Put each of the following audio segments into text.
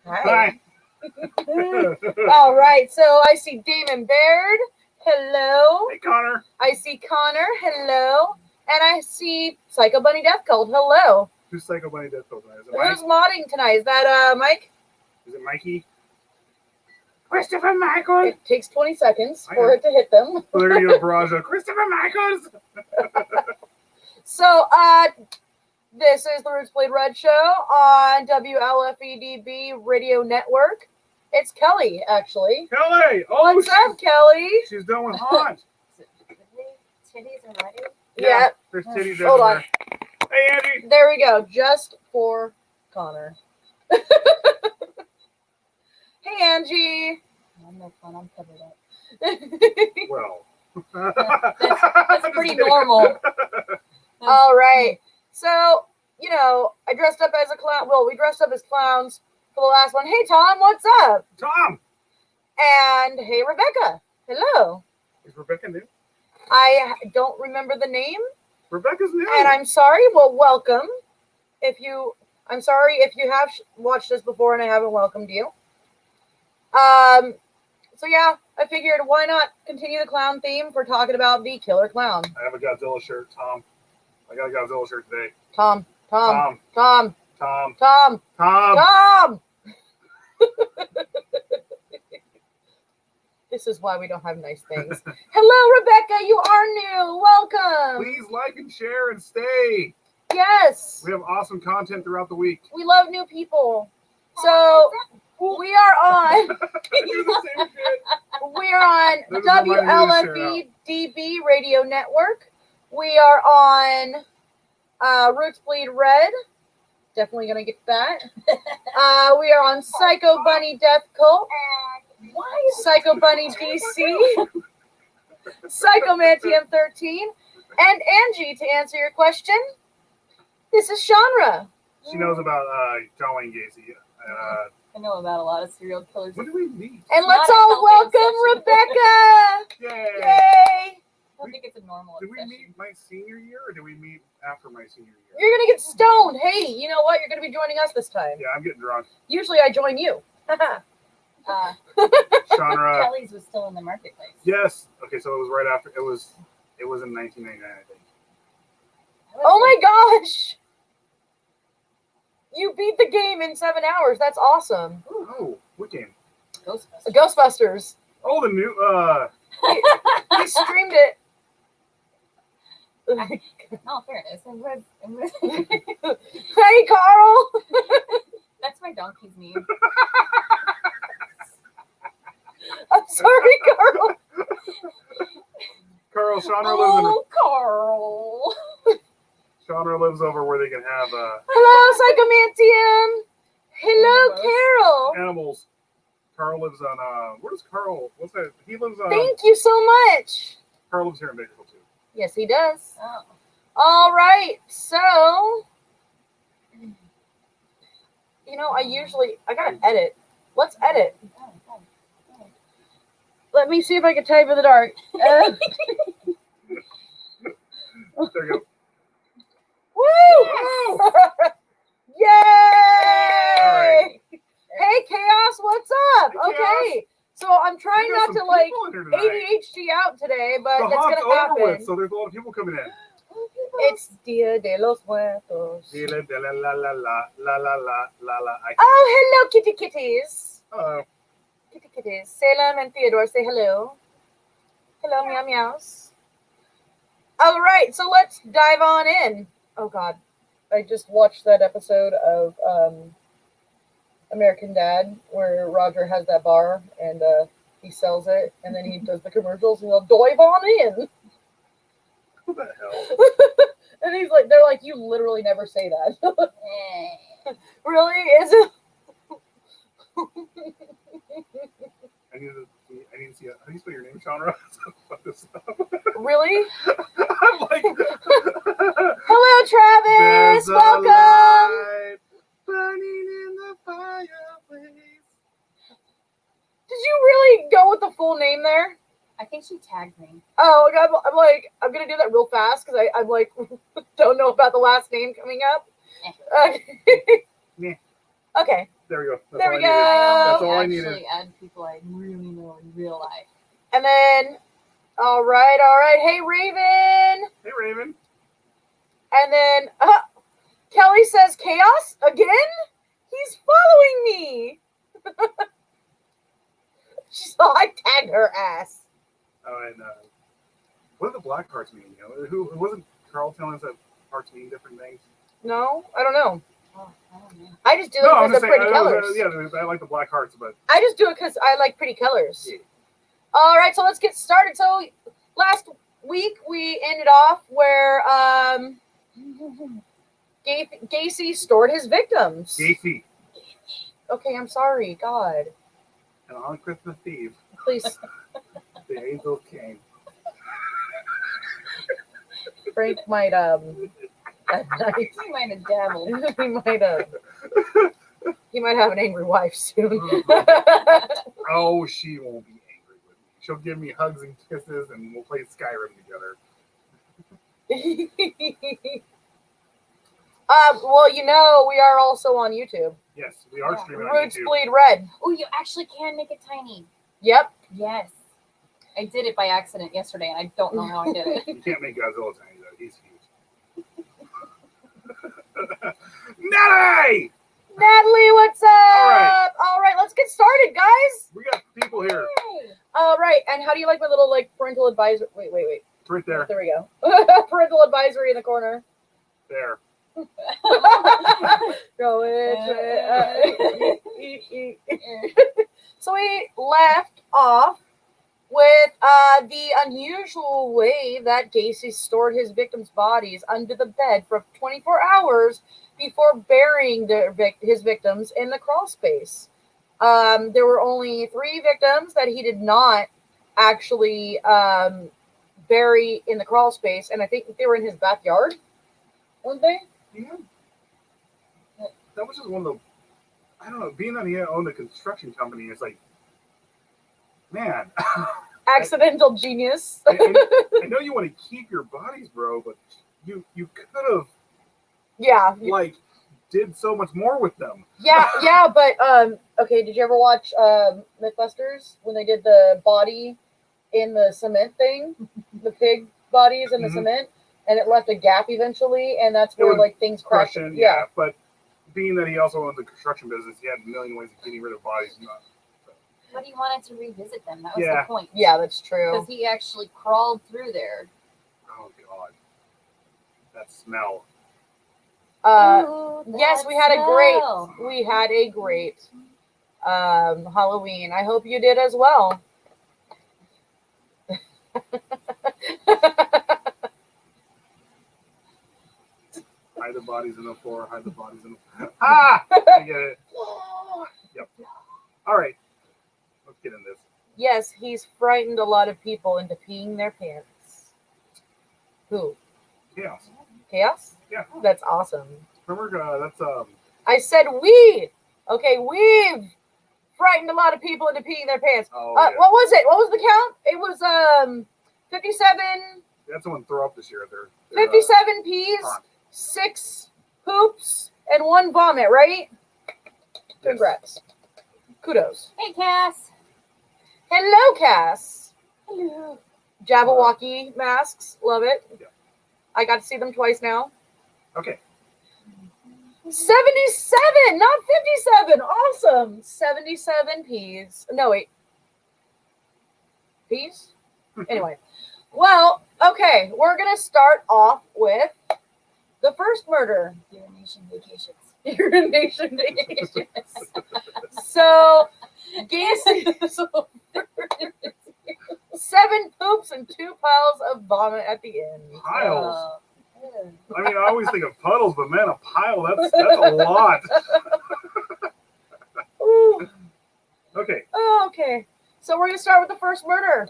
Hi. All right, so I see Damon Baird. Hello. Hey, Connor. I see Connor. Hello. And I see Psycho Bunny Death Cult. Hello. Who's Psycho Bunny Death Cult tonight? Is it Mike? Who's modding tonight? Is that Mike? Is it Mikey? Christopher Michaels. It takes 20 seconds for it to hit them. They're going to get a barrage of Christopher Michaels. So, this is the Roots Blade Red Show on WLFEDB Radio Network. It's Kelly, actually. Kelly! Oh, what's up, Kelly? She's done with haunt. Titties are ready? Yeah. There's titties Hold everywhere. on. Hey, Andy. There we go. Just for Connor. Hey, Angie. I'm no fun. I'm covered up. Well. That's pretty normal. All right. So, I dressed up as a clown. Well, we dressed up as clowns for the last one. Hey, Tom, what's up? Tom. And hey, Rebecca. Hello. Is Rebecca new? I don't remember the name. Rebecca's new. And I'm sorry. Well, welcome. I'm sorry if you have watched this before and I haven't welcomed you. So yeah, I figured why not continue the clown theme for talking about the killer clown. I have a Godzilla shirt, Tom. I got a Godzilla shirt today. Tom. This is why we don't have nice things. Hello, Rebecca. You are new. Welcome. Please like and share and stay. Yes. We have awesome content throughout the week. We love new people. So we are on. We are on WLFEDB Radio Network. We are on Roots Bleed Red. Definitely gonna get that. We are on Psycho Bunny Death Cult. Psycho Bunny DC. Psychomantium 13. And Angie, to answer your question, this is Shanra. She knows about John Wayne Gacy. I know about a lot of serial killers. When did we meet? And let's all welcome Rebecca. Yay! I don't think it's a normal Did we obsession. meet my senior year or did we meet after my senior year? You're going to get stoned. Hey, you know what? You're going to be joining us this time. Yeah, I'm getting drunk. Usually I join you. Genre. Kelly's was still in the marketplace. Yes. Okay, so it was right after. It was in 1999, I think. Oh my gosh. You beat the game in 7 hours. That's awesome. Oh, what game? Ghostbusters. Ghostbusters. Oh, the new. He streamed it. No, fairness. Hey, Carl. That's my donkey's name. I'm sorry, Carl. Carl, Chandra Carl. Chandra lives over where they can have Hello, Psychomantium. Hello, Carol. animals. Carl lives on where's Carl? What's that? He lives on. Thank you so much. Carl lives here in Bakersfield too. Yes, he does. Oh. All right, so I gotta edit. Let's edit. Let me see if I can type in the dark. There you go. Woo! Yay! Right. Hey, Chaos, what's up? Hey, okay, so I'm trying not to like ADHD out today, but The that's haunt's gonna happen. over with, so there's a lot of people coming in. It's Dia de los Muertos. La la la la la la la la la. Oh, hello, kitty kitties. Hello. Kitty kitties. Salem and Theodore say hello. Hello, meow meows. All right, so let's dive on in. Oh God, I just watched that episode of American Dad where Roger has that bar and he sells it, and then he does the commercials and he'll dive on in. What the hell? And he's like, they're like, you literally never say that. Really? Is it? I need to see how do you spell your name, Chandra? Fuck this up. Really? I'm like, Hello, Travis. there's a Welcome. light burning in the fireplace. Did you really go with the full name there? I think she tagged me. Oh, I'm like, I'm gonna do that real fast because I'm like, don't know about the last name coming up. Okay. Yeah. Okay. There we go. That's There all we I needed. I That's only all I needed. actually add people I really know in real life. And then, all right. Hey, Raven. Hey, Raven. And then, Kelly says, chaos again? He's following me. So I tagged her ass. Oh, and what do the black hearts mean? You know, who wasn't Carl telling us that hearts mean different things? No, I don't know. Oh, I don't know. I just do it No, I'm because just they're saying. pretty colors. Yeah, I like the black hearts, but I just do it because I like pretty colors. Yeah. All right, so let's get started. So last week we ended off where Gacy stored his victims. Gacy, Okay, I'm sorry. God, and on Christmas Eve, please, the angels came. Frank might that night, I might have dabbled. he might have an angry wife soon. Oh, she won't be angry with me. She'll give me hugs and kisses, and we'll play Skyrim together. Well, you know, we are also on YouTube. Yes, we are Yeah. streaming on Roots YouTube. Bleed Red. Oh, you actually can make it tiny. Yep. Yes. I did it by accident yesterday, and I don't know how I did it. You can't make Godzilla tiny though. He's huge. Nelly! Natalie, what's up? right. All right, let's get started, guys. We got people here. Yay. All right, and how do you like my little parental advisor? Wait. It's right there. There we go. Parental advisory in the corner. There. Go So we left off with the unusual way that Gacy stored his victims' bodies under the bed for 24 hours before burying his victims in the crawl space. There were only 3 victims that he did not actually bury in the crawl space, and I think they were in his backyard, weren't they? Yeah. That was just one of the. I don't know. Being that he owned a construction company, it's like, man. Accidental genius. I know you want to keep your bodies, bro, but you could have Yeah. like did so much more with them. Yeah, but okay, did you ever watch Mythbusters when they did the body in the cement thing? The pig bodies in the Mhm. cement, and it left a gap eventually, and that's It where would things crash. Question, yeah. But being that he also owned the construction business, he had a million ways of getting rid of bodies. But he wanted to revisit them. That was Yeah. the point. Yeah, that's true. Because he actually crawled through there. Oh God, that smell. Ooh, Yes, that we had smell. a great Halloween. I hope you did as well. Hide the bodies in the floor. Hide the bodies in the. Ah, I get it. Yep. All right, let's get in this. Yes, he's frightened a lot of people into peeing their pants. Who? Chaos. Chaos? Yeah. That's awesome. Remember, that's I said we. Okay, we've frightened a lot of people into peeing their pants. Oh, yeah. What was it? What was the count? It was 57. We had someone throw up this year. They're 57 peas, hot. 6 poops, and 1 vomit, right? Congrats. Kudos. Hey, Cass. Hello, Cass. Hello. Jabberwocky masks. Love it. Yeah. I got to see them twice now. Okay. 77, not 57. Awesome. 77 peas. No, wait. Peas? Anyway. Well, okay. We're going to start off with the first murder. Urination vacations. Urination vacations. So, Gacy. 7 poops and 2 piles of vomit at the end. Piles. Ew. I mean, I always think of puddles, but man, a pile, that's a lot. Ooh. Okay. Oh, okay. So we're going to start with the first murder.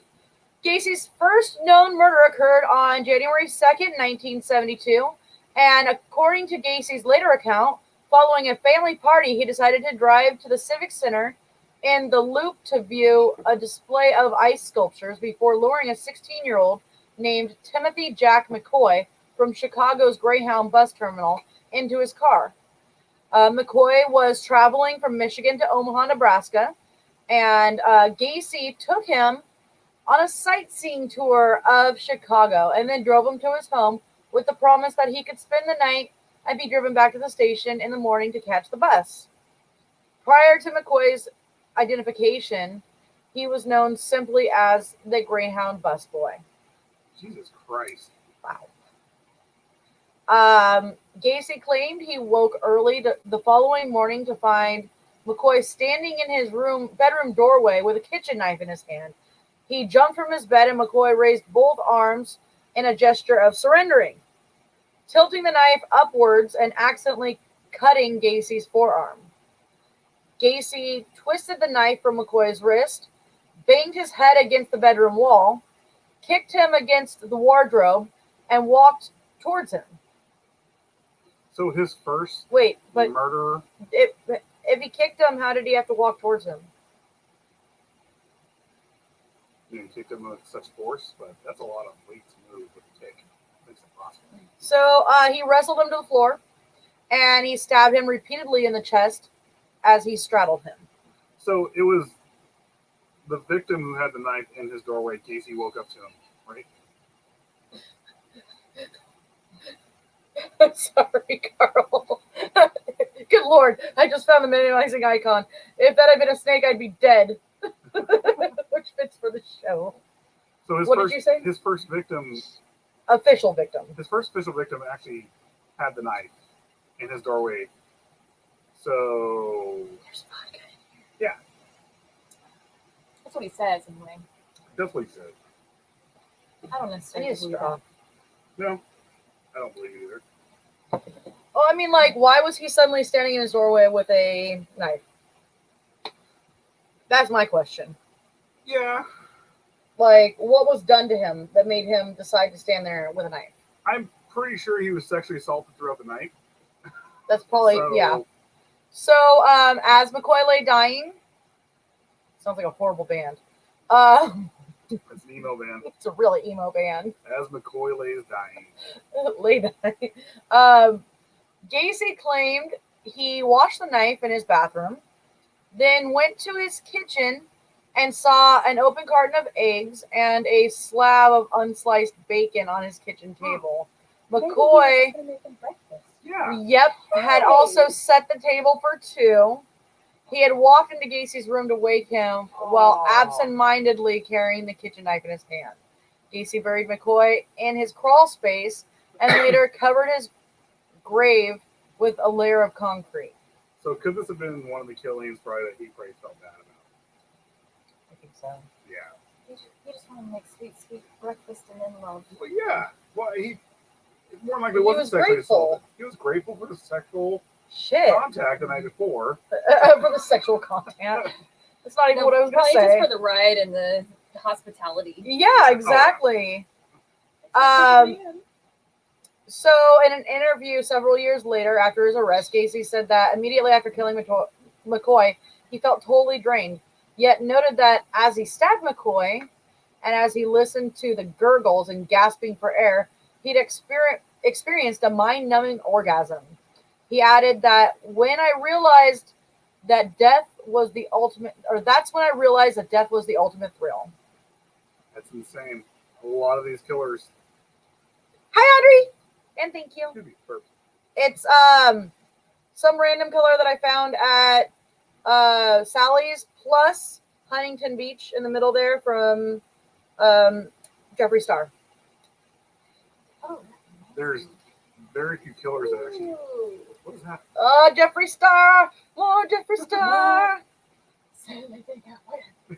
Gacy's first known murder occurred on January 2nd, 1972. And according to Gacy's later account, following a family party, he decided to drive to the Civic Center in the Loop to view a display of ice sculptures before luring a 16-year-old named Timothy Jack McCoy from Chicago's Greyhound bus terminal into his car. McCoy was traveling from Michigan to Omaha, Nebraska, and Gacy took him on a sightseeing tour of Chicago and then drove him to his home with the promise that he could spend the night and be driven back to the station in the morning to catch the bus. Prior to McCoy's identification, he was known simply as the Greyhound busboy. Jesus Christ. Wow. Gacy claimed he woke early the following morning to find McCoy standing in his bedroom doorway with a kitchen knife in his hand. He jumped from his bed and McCoy raised both arms in a gesture of surrendering, tilting the knife upwards and accidentally cutting Gacy's forearm. Gacy twisted the knife from McCoy's wrist, banged his head against the bedroom wall, kicked him against the wardrobe, and walked towards him. So his first but murder. If he kicked him, how did he have to walk towards him? He kicked him with such force, but that's a lot of weight to move with a kick. It's impossible. So he wrestled him to the floor, and he stabbed him repeatedly in the chest as he straddled him. So it was the victim who had the knife in his doorway. Gacy woke up to him, right? Sorry, Carl. Good Lord, I just found the minimizing icon. If that had been a snake, I'd be dead. Which fits for the show. So What did you say? His first victim. Official victim. His first official victim actually had the knife in his doorway. So yeah, That's what he says anyway. that's what he said. I don't I necessarily need a believe straw. that. No, I don't believe it either. Oh, I mean, like, why was he suddenly standing in his doorway with a knife? That's my question. Yeah, Like, what was done to him that made him decide to stand there with a knife? I'm pretty sure he was sexually assaulted throughout the night. That's probably, So, yeah. So, as McCoy lay dying, sounds like a horrible band. It's an emo band. It's a really emo band. As McCoy lays dying. Lay dying. Gacy claimed he washed the knife in his bathroom, then went to his kitchen and saw an open carton of eggs and a slab of unsliced bacon on his kitchen table. McCoy, Yeah. had also set the table for two. He had walked into Gacy's room to wake him while absent-mindedly carrying the kitchen knife in his hand. Gacy buried McCoy in his crawl space and later covered his grave with a layer of concrete. So could this have been one of the killings probably that he probably felt bad about? I think so. Yeah. You just want to make sweet breakfast and then love. Well, yeah. Well, he more likely He wasn't was sexually grateful. assaulted. He was grateful for the sexual Shit. contact the night before. For the sexual content. That's not even what I was going to Probably say. just for the ride and the hospitality. Yeah, exactly. So, in an interview several years later after his arrest, Gacy said that immediately after killing McCoy, he felt totally drained, yet noted that as he stabbed McCoy and as he listened to the gurgles and gasping for air, he'd experienced a mind-numbing orgasm. He added that that's when I realized that death was the ultimate thrill. That's insane. A lot of these killers Hi, Audrey, and thank you. could be perfect. It's some random killer that I found at Sally's plus Huntington Beach in the middle there from Jeffree Star. Oh. There's very few killers that actually. What is that? Jeffree Star, more Jeffree Star.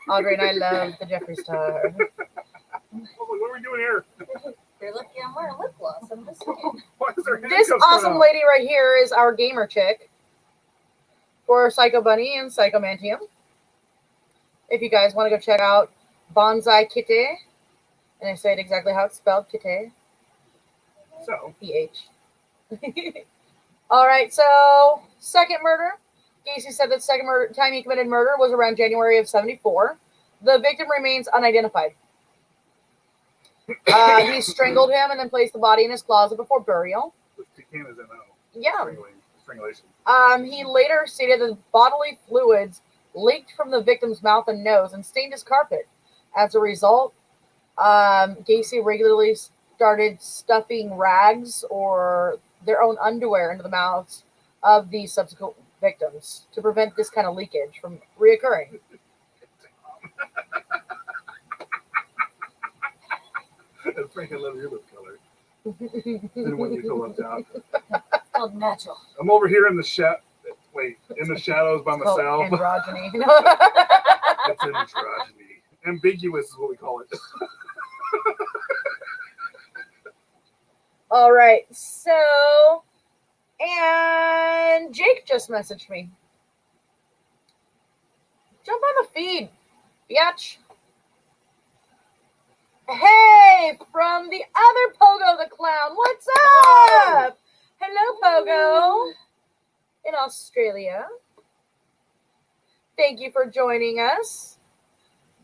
Audrey and I love the Jeffree Star. What are we doing here? You're lucky I'm wearing lip gloss. I'm just saying. Why is there This handcuffs coming awesome out? lady right here is our gamer chick for Psycho Bunny and Psycho Mantium. If you guys want to go check out Bonsai Kitty, and I say it exactly how it's spelled, Kitty, So, PH. All right, so second murder. Gacy said that the second time he committed murder was around January of 74. The victim remains unidentified. He strangled him and then placed the body in his closet before burial. with Tequina's MO. Yeah. Strangling Strangulation. He later stated that bodily fluids leaked from the victim's mouth and nose and stained his carpet. As a result, Gacy regularly started stuffing rags or their own underwear into the mouths of the subsequent victims to prevent this kind of leakage from reoccurring. I freaking love your lip color. Then when you feel left out. It's called natural. I'm over here in the in the shadows by It's called myself. androgyny. It's androgyny. Ambiguous is what we call it. All right, so, and Jake just messaged me. Jump on the feed, biatch. Hey, from the other Pogo the Clown, what's up? Hello, Pogo, in Australia. Thank you for joining us.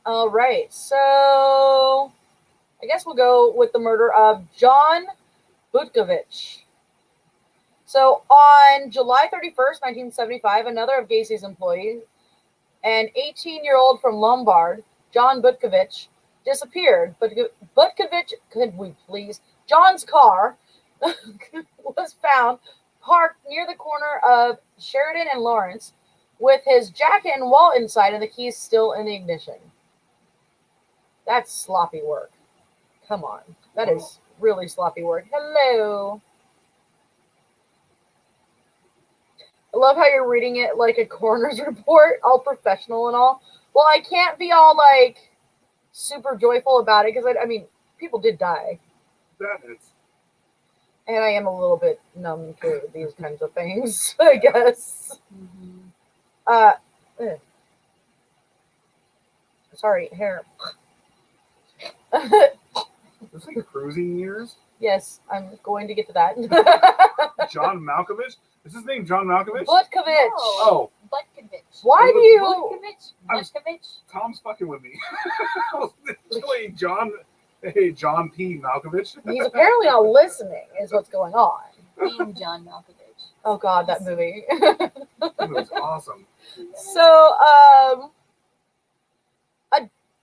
All right, so I guess we'll go with the murder of John Butkovich. So on July 31st, 1975, another of Gacy's employees, an 18-year-old from Lombard, John Butkovich, disappeared. But Butkovich, could we please? John's car was found parked near the corner of Sheridan and Lawrence with his jacket and wallet inside and the keys still in the ignition. That's sloppy work. Come on. That is really sloppy work. Hello. I love how you're reading it like a coroner's report, all professional and all. Well, I can't be all like super joyful about it because I mean, people did die. That is. And I am a little bit numb to these kinds of things, I guess. Mm-hmm. Sorry, hair. Is it cruising years? Yes, I'm going to get to that. John Malkovich? Is his name John Malkovich? Butkovich. Oh, Butkovich. Why do you? Butkovich? Butkovich? Tom's fucking with me. I was literally John P. Malkovich. He's apparently not listening, is what's going on. Named John Malkovich. Oh God, that movie. That was awesome. So,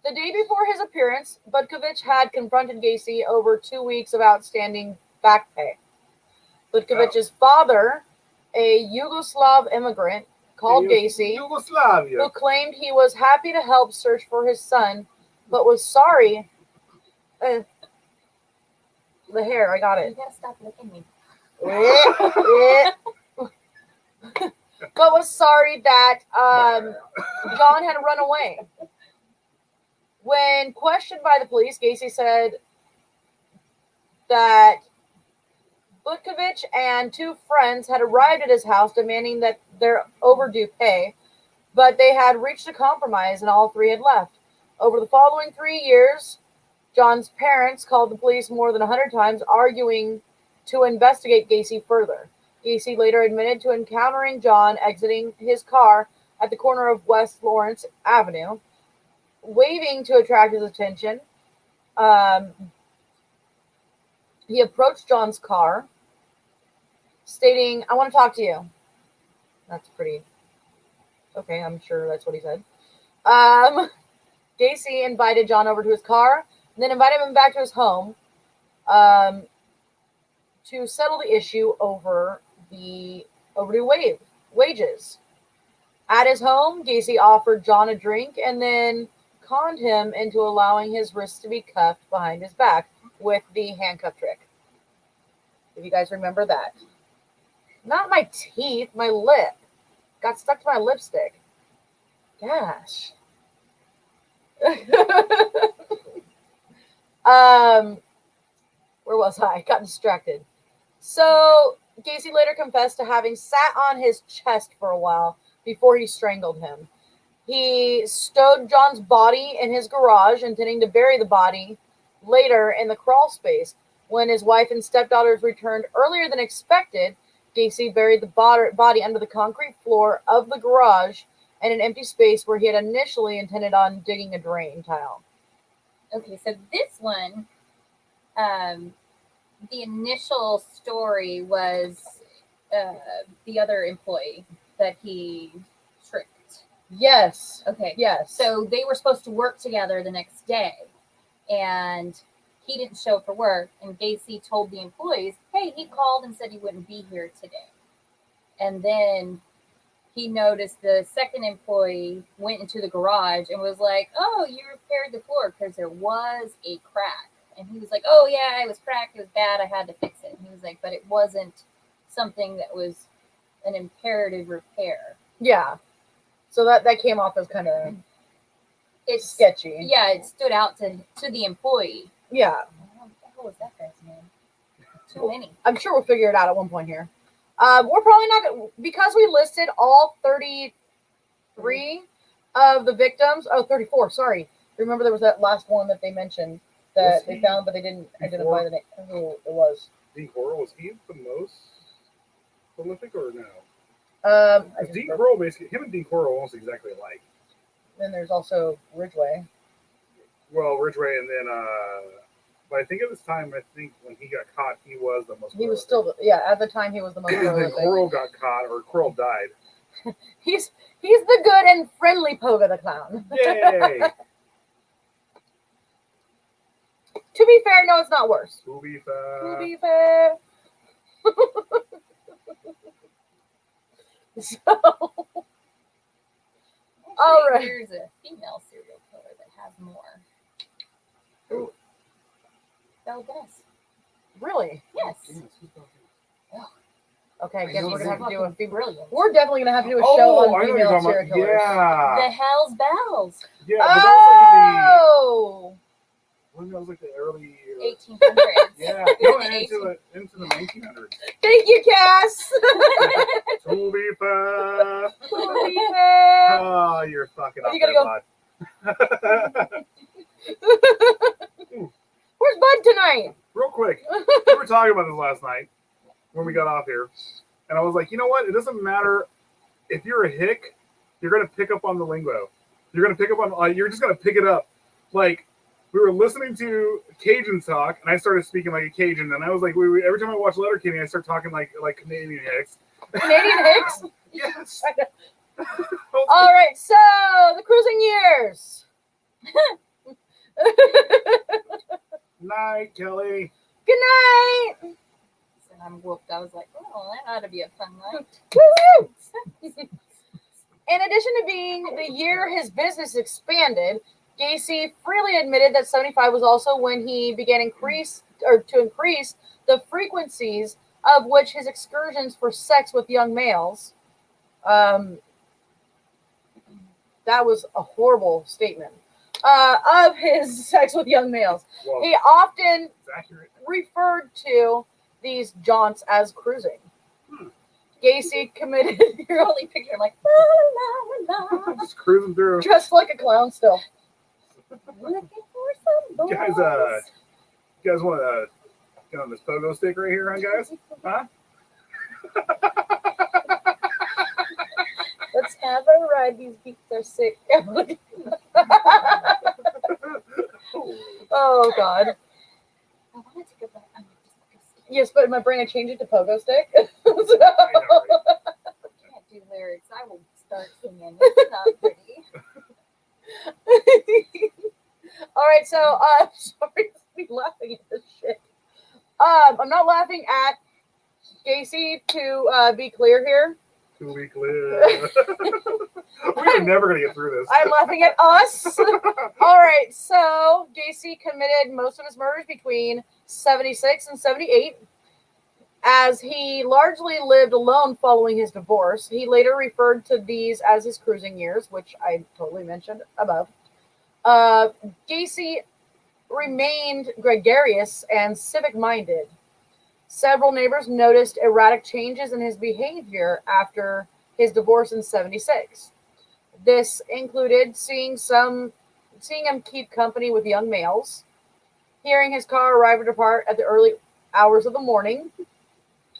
the day before his appearance, Butkovich had confronted Gacy over 2 weeks of outstanding back pay. Butkovich's father, a Yugoslav immigrant called Gacy, Yugoslavia. who claimed he was happy to help search for his son, but was sorry. The hair, I got You it. gotta stop licking me. But was sorry that John had run away. When questioned by the police, Gacy said that Butkovich and two friends had arrived at his house demanding that their overdue pay, but they had reached a compromise and all three had left. Over the following 3 years, John's parents called the police more than 100 times, arguing to investigate Gacy further. Gacy later admitted to encountering John exiting his car at the corner of West Lawrence Avenue, waving to attract his attention. He approached John's car, stating, "I want to talk to you." That's pretty... Okay, I'm sure that's what he said. Gacy invited John over to his car, and then invited him back to his home to settle the issue over the overdue wages. At his home, Gacy offered John a drink and then conned him into allowing his wrists to be cuffed behind his back with the handcuff trick. If you guys remember that. Not my teeth, my lip. Got stuck to my lipstick. Gosh. Where was I? Got distracted. So, Gacy later confessed to having sat on his chest for a while before he strangled him. He stowed John's body in his garage, intending to bury the body later in the crawl space. When his wife and stepdaughters returned earlier than expected, Gacy buried the body under the concrete floor of the garage in an empty space where he had initially intended on digging a drain tile. Okay, so this one, the initial story was the other employee that he tricked. Yes. Okay. Yes. So they were supposed to work together the next day, and he didn't show up for work. And Gacy told the employees, "Hey, he called and said he wouldn't be here today." And then he noticed the second employee went into the garage and was like, "Oh, you repaired the floor," because there was a crack. And he was like, "Oh yeah, it was cracked. It was bad. I had to fix it." And he was like, "But it wasn't something that was an imperative repair." Yeah. So that came off as kind of It's sketchy. Yeah, it stood out to the employee. Yeah. What the hell was that guy's name? Too many. I'm sure we'll figure it out at one point here. We're probably not gonna, because we listed all 33 of the victims. Oh, 34. Sorry. Remember there was that last one that they mentioned that Was they he found, but they didn't identify before- the name who it was. Dean Coral, was he the most prolific or no? I Because Dean just- Coral, basically, him and Dean Coral are almost exactly alike. Then there's also Ridgway. Well, Ridgway, and then, but I think at this time, I think when he got caught, he was the most. He was prolific. still, yeah, at the time he was the most And then prolific. Coral got caught, or Coral died. He's the good and friendly Poga the Clown. Yay! To be fair, no, it's not worse. To be To fair. be fair. So, All right. There's a female serial killer that has more. Who? Belle Guess. really? Yes. Okay, I I guess know we're gonna have to do a fucking female. brilliant. We're definitely gonna have to do a show Oh, I know on what you're female talking serial about. killers. Yeah. The Hell's Bells. Yeah, but that was Oh, like that was like the early. 1800s. Yeah, no, into the 1900s. thank you, Cass. To be fair. To be fair. Oh, you're fucking Are up you there, gonna bud. Where's Bud tonight? Real quick, we were talking about this last night when we got off here, and I was like, you know what? It doesn't matter if you're a hick. You're gonna pick up on the lingo. You're gonna pick up on. You're just gonna pick it up. Like we were listening to Cajun talk, and I started speaking like a Cajun, and I was like, every time I watch Letterkenny, I start talking like Canadian hicks. Canadian Hicks. Yes. All right, so the cruising years. Night, Kelly. Good night. And I'm whooped. I was like, oh, that ought to be a fun night. Woo-hoo. In addition to being the year his business expanded, Gacy freely admitted that 75 was also when he began to increase the frequencies of which his excursions for sex with young males. That was a horrible statement. Of his sex with young males. Well, He often it's accurate. referred to these jaunts as cruising. Gacy committed, You're only picturing like, la, la, la. Just cruising through. dressed like a clown still. Looking for some You guys, boys. you guys want to get on this pogo stick right here, huh, guys? Huh? Let's have a ride. These geeks are sick. Oh, God. I wanted to go back. I'm just Yes, but in my brain, I changed it to pogo stick. I know, right? can't do lyrics. I will start singing. It's not pretty. All right, so sorry to be laughing at this shit. I'm not laughing at Gacy, to be clear here. To be clear. We're never going to get through this. I'm laughing at us. All right, so Gacy committed most of his murders between 76 and 78. As he largely lived alone following his divorce, he later referred to these as his cruising years, which I totally mentioned above. Gacy remained gregarious and civic-minded. Several neighbors noticed erratic changes in his behavior after his divorce in 76. This included seeing him keep company with young males, hearing his car arrive or depart at the early hours of the morning,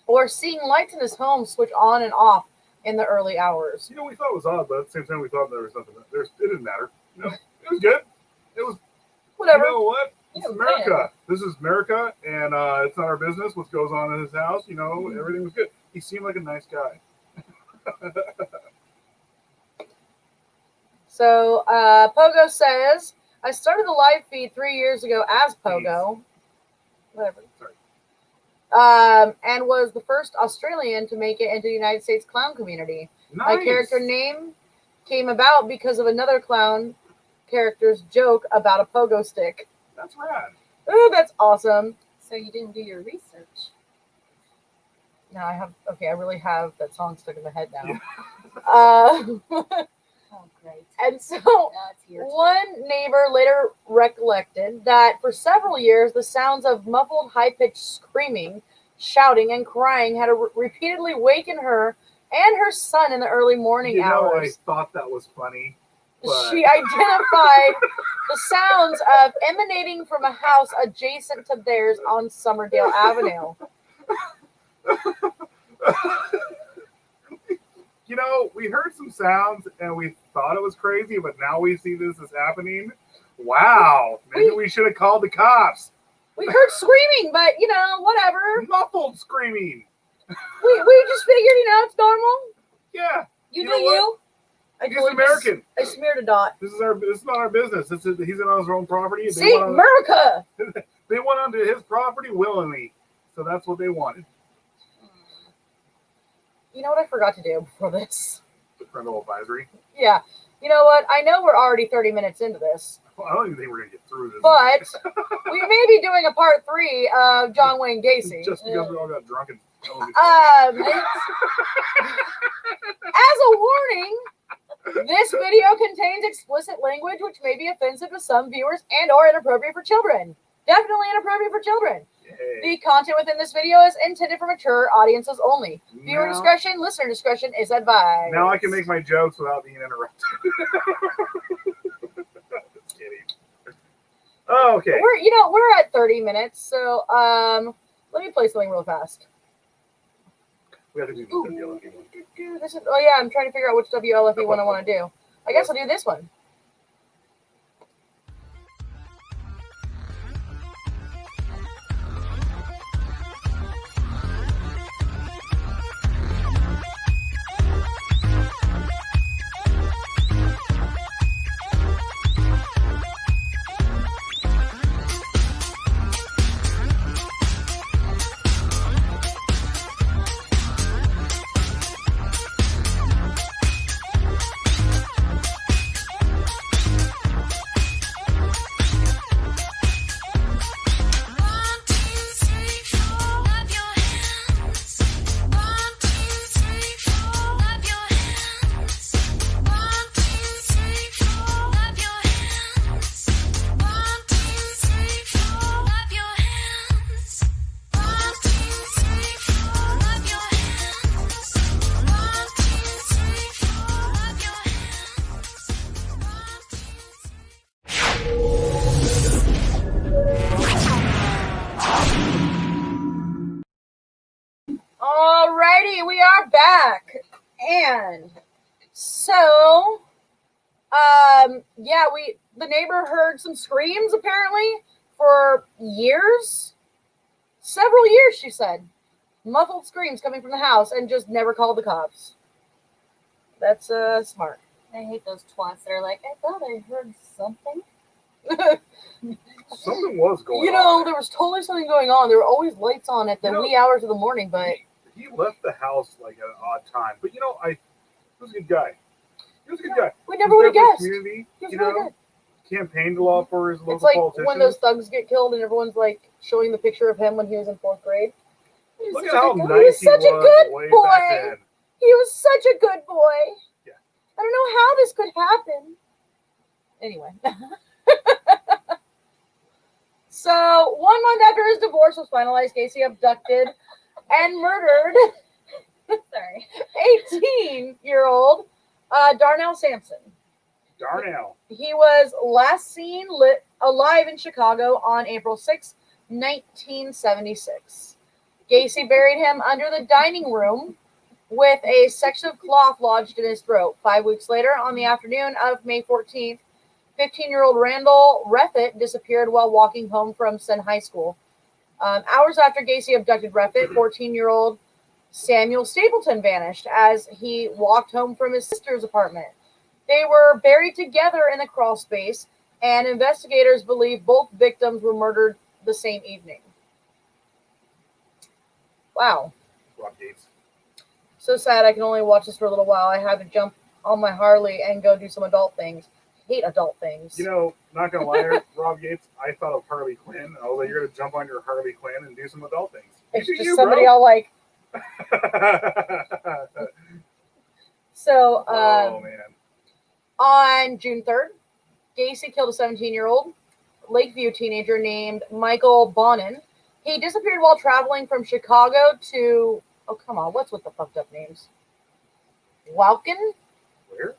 or seeing lights in his home switch on and off in the early hours. You know, we thought it was odd, but at the same time, we thought there was nothing. It didn't matter. You know, it was good. It was. Whatever. You know what? It's Yeah, America. This is America, and it's not our business what goes on in his house. You know, everything was good. He seemed like a nice guy. So Pogo says, I started the live feed 3 years ago as Pogo. Whatever. Sorry. And was the first Australian to make it into the United States clown community. Nice. My character name came about because of another clown character's joke about a pogo stick. That's rad. Oh, that's awesome. So you didn't do your research. Now I have, okay, I really have that song stuck in my head now. Yeah. Oh, great. And so Now it's your turn. one neighbor later recollected that for several years, the sounds of muffled, high-pitched screaming, shouting, and crying had repeatedly wakened her and her son in the early morning hours. I thought that was funny. But... She identified the sounds of emanating from a house adjacent to theirs on Summerdale Avenue. You know, we heard some sounds and we thought it was crazy, but now we see this is happening. Wow. Maybe we should have called the cops. We heard screaming, but, you know, whatever. Muffled screaming. We just figured, you know, it's normal. Yeah. You know do what? you? He's American. I smeared a dot. This is not our business. He's on his own property. See, America. They went onto his property willingly. So that's what they wanted. You know what I forgot to do before this? Parental advisory. Yeah. You know what? I know we're already 30 minutes into this. Well, I don't even think we're going to get through this. But we may be doing a part 3 of John Wayne Gacy. Just because we all got drunk and... As a warning, this video contains explicit language which may be offensive to some viewers and or inappropriate for children. Definitely inappropriate for children. The content within this video is intended for mature audiences only. Viewer discretion, listener discretion is advised. Now I can make my jokes without being interrupted. Just kidding. Oh, okay. We're at 30 minutes, so let me play something real fast. We have to do this WLFE one. I'm trying to figure out which WLFE one I want to do. I guess I'll do this one. Alrighty, we are back. And so, the neighbor heard some screams apparently for years. Several years, she said. Muffled screams coming from the house and just never called the cops. That's smart. I hate those twats that are like, I thought I heard something. Something was going on. You know, there was totally something going on. There were always lights on at the wee hours of the morning, but... He left the house like at an odd time. But, he was a good guy. He was a good guy. We never would have guessed. Community, He was really good. Campaigned a lot for his local It's like politicians. when those thugs get killed and everyone's like showing the picture of him when he was in 4th grade. Look at how nice he was way back then. He was such a good boy. Yeah. I don't know how this could happen. Anyway. So, 1 month after his divorce was finalized, Gacy abducted and murdered 18-year-old Darnell Sampson. Darnell. He was last seen alive in Chicago on April 6, 1976. Gacy buried him under the dining room with a section of cloth lodged in his throat. 5 weeks later, on the afternoon of May 14th, 15-year-old Randall Reffitt disappeared while walking home from Senn High School. Hours after Gacy abducted Reffitt, 14-year-old Samuel Stapleton vanished as he walked home from his sister's apartment. They were buried together in the crawl space, and investigators believe both victims were murdered the same evening. Wow. Rob Gates. So sad I can only watch this for a little while. I had to jump on my Harley and go do some adult things. I hate adult things. You know, not gonna lie, Rob Gates, I thought of Harley Quinn, and I was like, you're gonna jump on your Harley Quinn and do some adult things. it's You do just you, somebody bro. all like, so Oh man. on June 3rd, Gacy killed a 17-year-old Lakeview teenager named Michael Bonin. He disappeared while traveling from Chicago to, oh, come on, what's with the fucked up names? Waukegan? Where?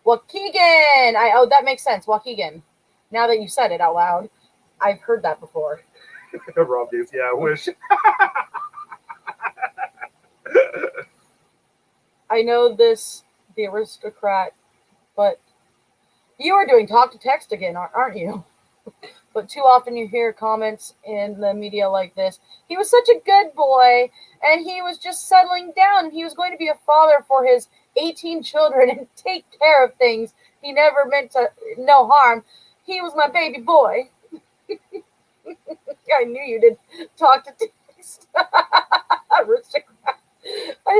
Waukegan! Oh, that makes sense, Waukegan. Now that you said it out loud, I've heard that before. Rob Gates, yeah, I wish. I know this, the aristocrat, but you are doing talk to text again, aren't you? But too often you hear comments in the media like this. He was such a good boy, and he was just settling down, and he was going to be a father for his 18 children and take care of things. He never meant to no harm. He was my baby boy. I knew you did talk to text. Aristocrat.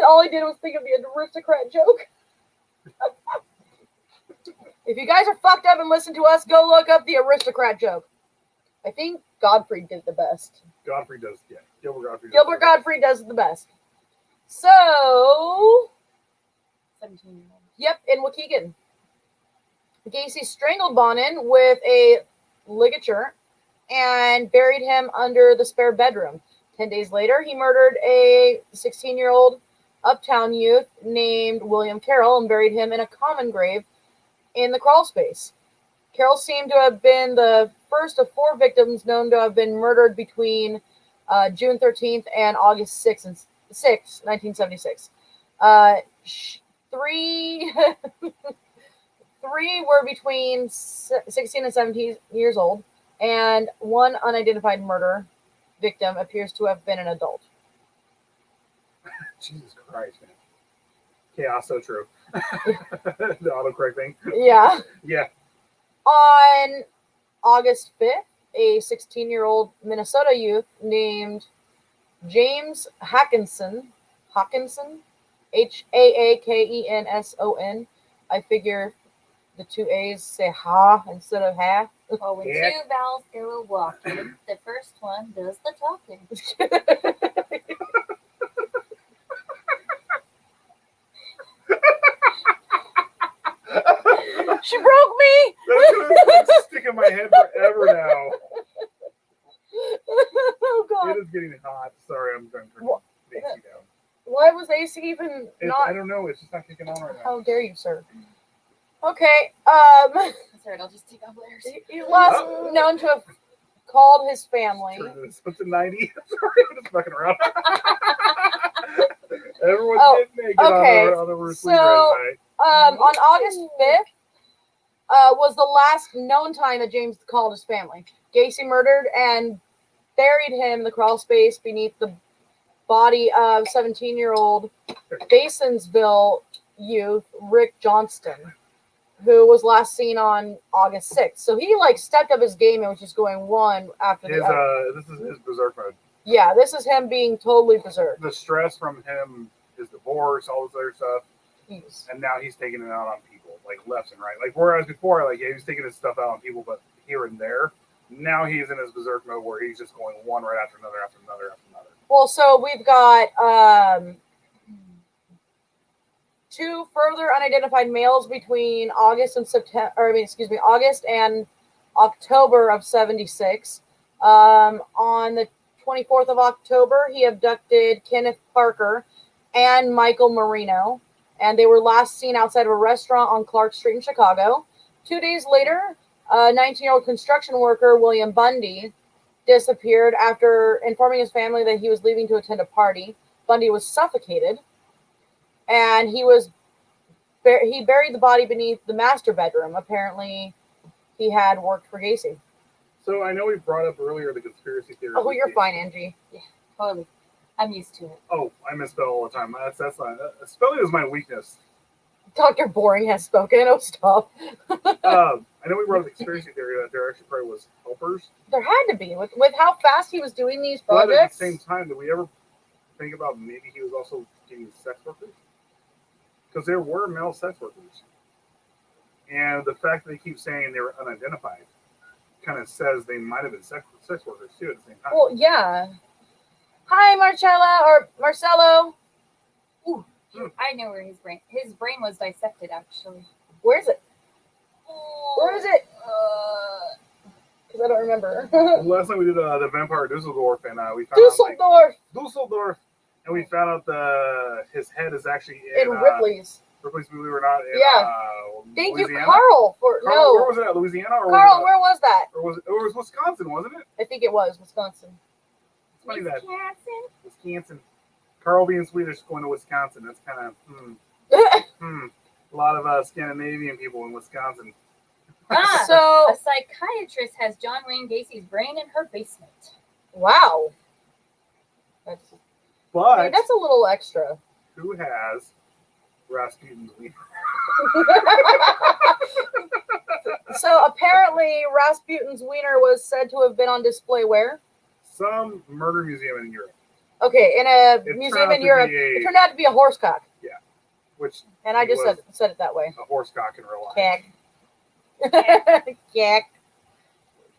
All I did was think of the aristocrat joke. If you guys are fucked up and listen to us, go look up the aristocrat joke. I think Godfrey did the best. Godfrey does, yeah. Gilbert Godfrey does. Gilbert Godfrey does the best. So, 17-year-old. yep, in Waukegan. Gacy strangled Bonin with a ligature and buried him under the spare bedroom. 10 days later, he murdered a 16-year-old uptown youth named William Carroll and buried him in a common grave in the crawl space. Carroll seemed to have been the first of 4 victims known to have been murdered between June 13th and August 6th, 1976. 3 were between 16 and 17 years old, and 1 unidentified murder victim appears to have been an adult. Jesus Christ, man. Chaos, so true. The autocorrect thing. Yeah. Yeah. On August 5th, a 16-year-old Minnesota youth named James Haakenson, Haakenson. I figure the 2 A's say ha instead of ha. Well, when Yeah. 2 vowels go walking, the first one does the talking. She broke me! That's gonna stick in my head forever now. Oh, God. It is getting hot. Sorry, I'm going to turn the AC down. Why was AC even not? I don't know. It's just not kicking on right now. How dare you, sir? Okay. That's alright, I'll just take off layers. He last known to have called his family. Turn this up to 90. Sorry, I'm just fucking around. Everyone did make it okay. on the roof So, last night. On August 5th was the last known time that James called his family. Gacy murdered and buried him in the crawl space beneath the body of 17-year-old Basonsville youth Rick Johnston, who was last seen on August 6th. So he stepped up his game and was just going one after the other. This is his berserk mode. Yeah, this is him being totally berserk. The stress from him, his divorce, all this other stuff, Jeez. and now he's taking it out on people, left and right. Whereas before, he was taking his stuff out on people, but here and there. Now he's in his berserk mode where he's just going one right after another, after another, after another. Well, so we've got 2 further unidentified males between August and August and October of 76. On the 24th of October, he abducted Kenneth Parker and Michael Marino, and they were last seen outside of a restaurant on Clark Street in Chicago. 2 days later, a 19-year-old construction worker, William Bundy, disappeared after informing his family that he was leaving to attend a party. Bundy was suffocated, and he buried the body beneath the master bedroom. Apparently, he had worked for Gacy. So I know we brought up earlier the conspiracy theory. Oh, you're fine, Angie. Totally. I'm used to it. Oh, I misspell all the time. That's not spelling is my weakness. Dr. Boring has spoken. Oh, stop. I know we brought up the conspiracy theory that there actually probably was helpers, There had to be with how fast he was doing these but projects. at the same time, did we ever think about maybe he was also getting sex workers? Because there were male sex workers, and the fact that they keep saying they were unidentified kind of says they might have been sex workers too at the same time. Well, yeah. Hi, Marcella or Marcelo. Ooh, I know where his brain was dissected, actually. Where is it? Where is it? Because I don't remember. Last night we did the Vampire Dusseldorf, and we found Dusseldorf. Dusseldorf, and we found out his head is actually In Ripley's. Ripley's, believe it or not. In, Thank Louisiana? you, Carl. Where was it at? Louisiana? Or Carl, was it, where was that? Or was it was Wisconsin, wasn't it? I think it was Wisconsin. It's funny that Wisconsin. Wisconsin. Carl being Swedish going to Wisconsin. That's kind of a lot of Scandinavian people in Wisconsin. So A psychiatrist has John Wayne Gacy's brain in her basement. wow. That's, But that's a little extra. who has Rasputin's wiener? So apparently Rasputin's wiener was said to have been on display where? Some murder museum in Europe. Okay, in a It museum turned in Europe. It turned out to be a horsecock. Which And I just was said it that way. a horsecock in real life. Cack. Cack.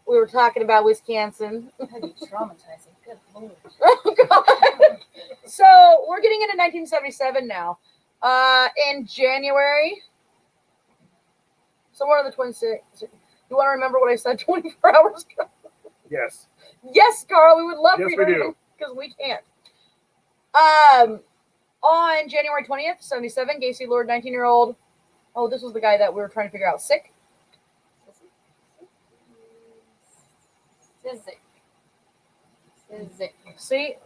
We were talking about Wisconsin. That'd be traumatizing. Good lord. Oh, God. So we're getting into 1977 now. In January, somewhere in the 26th. You want to remember what I said 24 hours ago? Yes. Yes, Carl, we would love Yes, for you we to do. because we can't. On January 20th, 77, Gacy lured 19-year-old. Oh, this was the guy that we were trying to figure out. Sick. Sizik. See?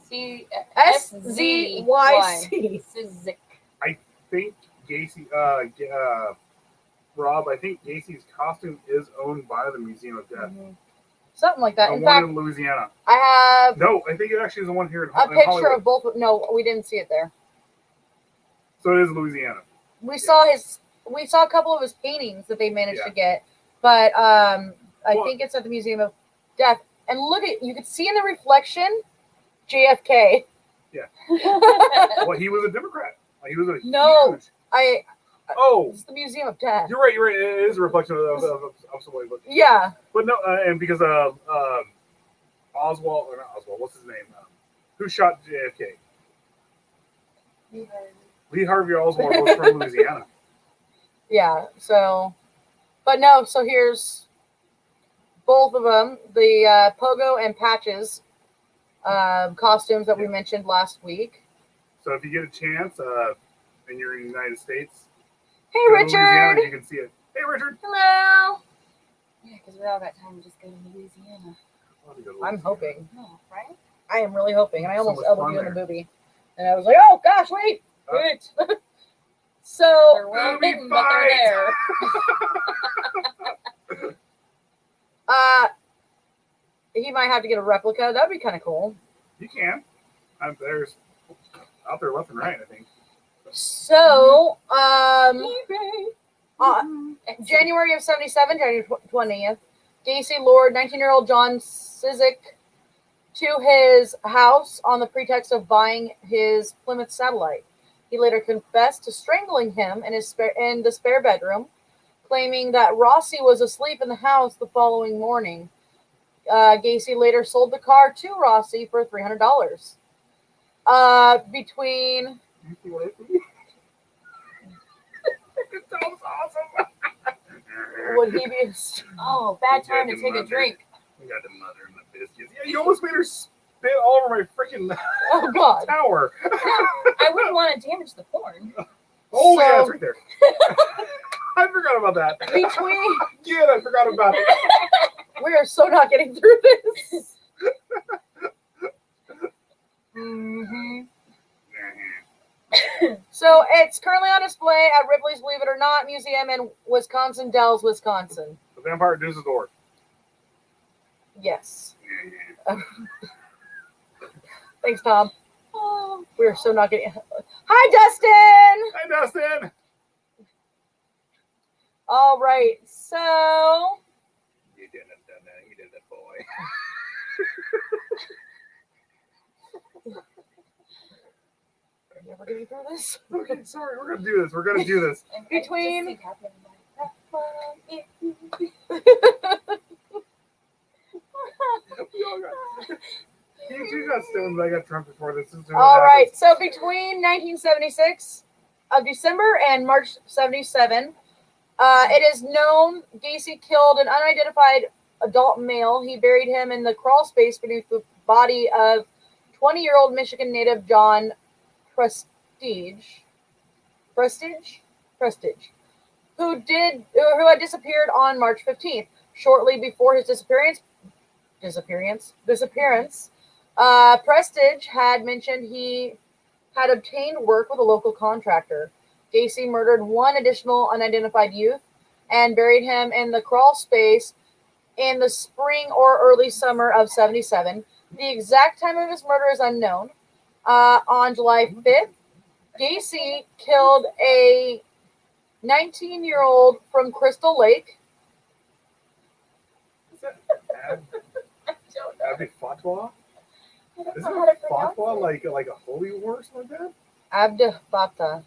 C SZYC. Sizik. I think Gacy, Rob, I think Gacy's costume is owned by the Museum of Death. Something like that. The In one fact, in Louisiana. I have No, I think it actually is the one here in, a in picture Hollywood. of both. No, we didn't see it there. So it is Louisiana. We saw a couple of his paintings that they managed Yeah. to get, but I Well- think it's at the Museum of Death. And look at, you could see in the reflection, JFK. Well, he was a Democrat. He was a No. huge. It's the Museum of Death. You're right. You're right. It is a reflection of somebody. Yeah. But no, and because Oswald, or not Oswald, what's his name? Who shot JFK? Lee Harvey Oswald was from Louisiana. Yeah. So, but no. So here's both of them: the Pogo and Patches costumes that we mentioned last week. So if you get a chance, and you're in the United States, Hey, go to Louisiana, Richard. you can see it. Hey, Richard. Hello. Yeah, because we all got time to just go to Louisiana. I'm hoping. No, right? I am really hoping, and I So almost much elbowed fun you in the there. booby, and I was like, "Oh gosh, wait, wait." They're So, well Booby hidden, but they're fight. there. he might have to get a replica. That'd be kind of cool. You can. There's out there left and right, I think. So, Excellent. January of 77, January 20th, Gacy lured 19-year-old John Cizik to his house on the pretext of buying his Plymouth Satellite. He later confessed to strangling him in the spare bedroom, claiming that Rossi was asleep in the house the following morning. Gacy later sold the car to Rossi for $300. Between You see what I see? It sounds awesome. would he be? Oh, bad time to take a drink. We got the mother and the biscuits. Yeah, you almost made her spit all over my freaking Oh God! tower. I wouldn't want to damage the porn. Oh, yeah, So- it's right there. I forgot about that. Between Yeah, I forgot about it. we are so not getting through this. Mm-hmm. So it's currently on display at Ripley's Believe It or Not Museum in Wisconsin Dells, Wisconsin. The Vampire Dusseldorf. Yes. Thanks, Tom. Oh, We are so not getting. Hi, Dustin. Hi, Dustin. All right, so You didn't have done that. You did that, boy. are you ever getting through this? Okay, sorry. We're gonna do this. We're gonna do this. and Between- I just see Captain America. We all got. You got stoned, but I got drunk before this. This is what All right, happens. so between 1976 of December and March 77, it is known Gacy killed an unidentified adult male. He buried him in the crawl space beneath the body of 20-year-old Michigan native John Prestige, who had disappeared on March 15th. Shortly before his disappearance, Prestige had mentioned he had obtained work with a local contractor. Gacy murdered one additional unidentified youth and buried him in the crawl space in the spring or early summer of 77. The exact time of his murder is unknown. On July 5th, Gacy killed a 19-year-old from Crystal Lake. Is that Abby Fatwa? I don't Isn't know how to pronounce Fatwa it. like a holy war or something like that? Abdefata.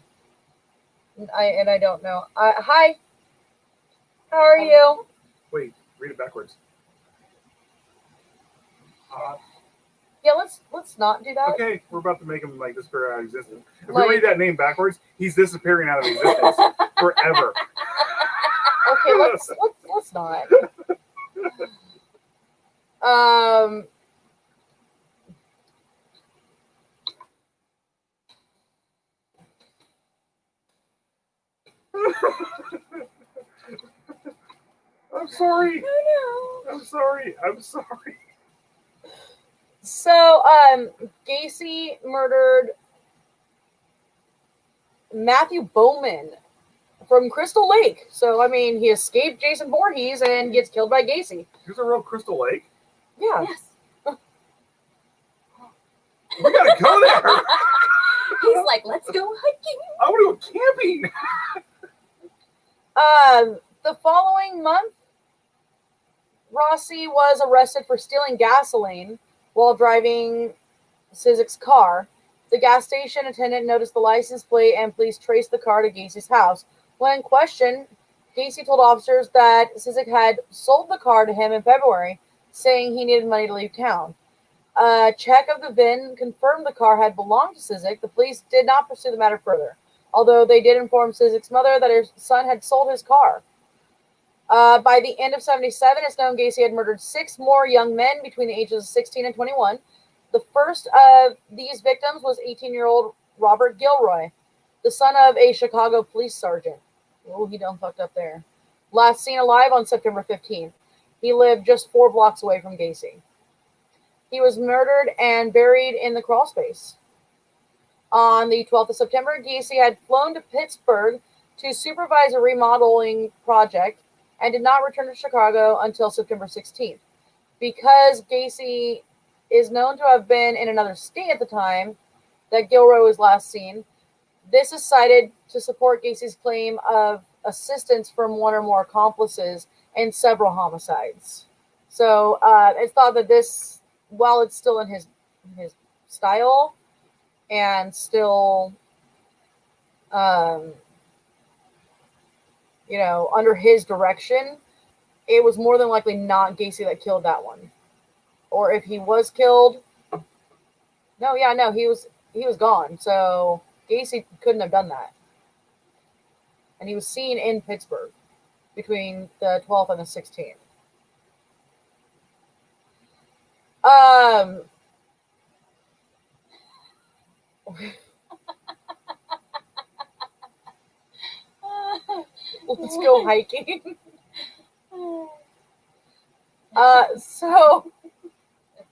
I don't know. Hi. How are you? Wait, read it backwards. Yeah, let's not do that. Okay, we're about to make him like disappear out of existence. If Like- we read that name backwards, he's disappearing out of existence forever. Okay, let's not. I'm sorry. Oh I'm sorry. I'm sorry. So, Gacy murdered Matthew Bowman from Crystal Lake. So, I mean, he escaped Jason Voorhees and gets killed by Gacy. Here's a real Crystal Lake. Yeah. no. Yes. We gotta go there. He's like, let's go hiking. I want to go camping. The following month, Rossi was arrested for stealing gasoline while driving Sizek's car. The gas station attendant noticed the license plate and police traced the car to Gacy's house. When questioned, Gacy told officers that Sizek had sold the car to him in February, saying he needed money to leave town. A check of the VIN confirmed the car had belonged to Sizek. The police did not pursue the matter further, although they did inform Sizek's mother that her son had sold his car. By the end of 77, it's known Gacy had murdered 6 more young men between the ages of 16 and 21. The first of these victims was 18-year-old Robert Gilroy, the son of a Chicago police sergeant. Oh, he done fucked up there. Last seen alive on September 15th. He lived just 4 blocks away from Gacy. He was murdered and buried in the crawl space. On the 12th of September, Gacy had flown to Pittsburgh to supervise a remodeling project and did not return to Chicago until September 16th. Because Gacy is known to have been in another state at the time that Gilroy was last seen, this is cited to support Gacy's claim of assistance from one or more accomplices in several homicides. So it's thought that this, while it's still in his style and still, under his direction, it was more than likely not Gacy that killed that one. Or if he was killed, he was gone. So Gacy couldn't have done that. And he was seen in Pittsburgh between the 12th and the 16th. Let's go hiking. So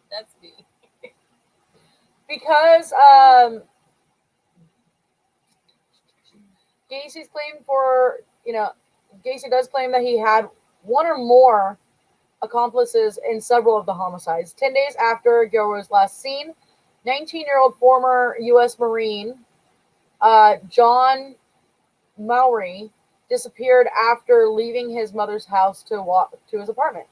That's me. because Gacy's claim for, Gacy does claim that he had one or more accomplices in several of the homicides. 10 days after Gilroy was last seen, 19-year-old former U.S. Marine John Mowry disappeared after leaving his mother's house to walk to his apartment.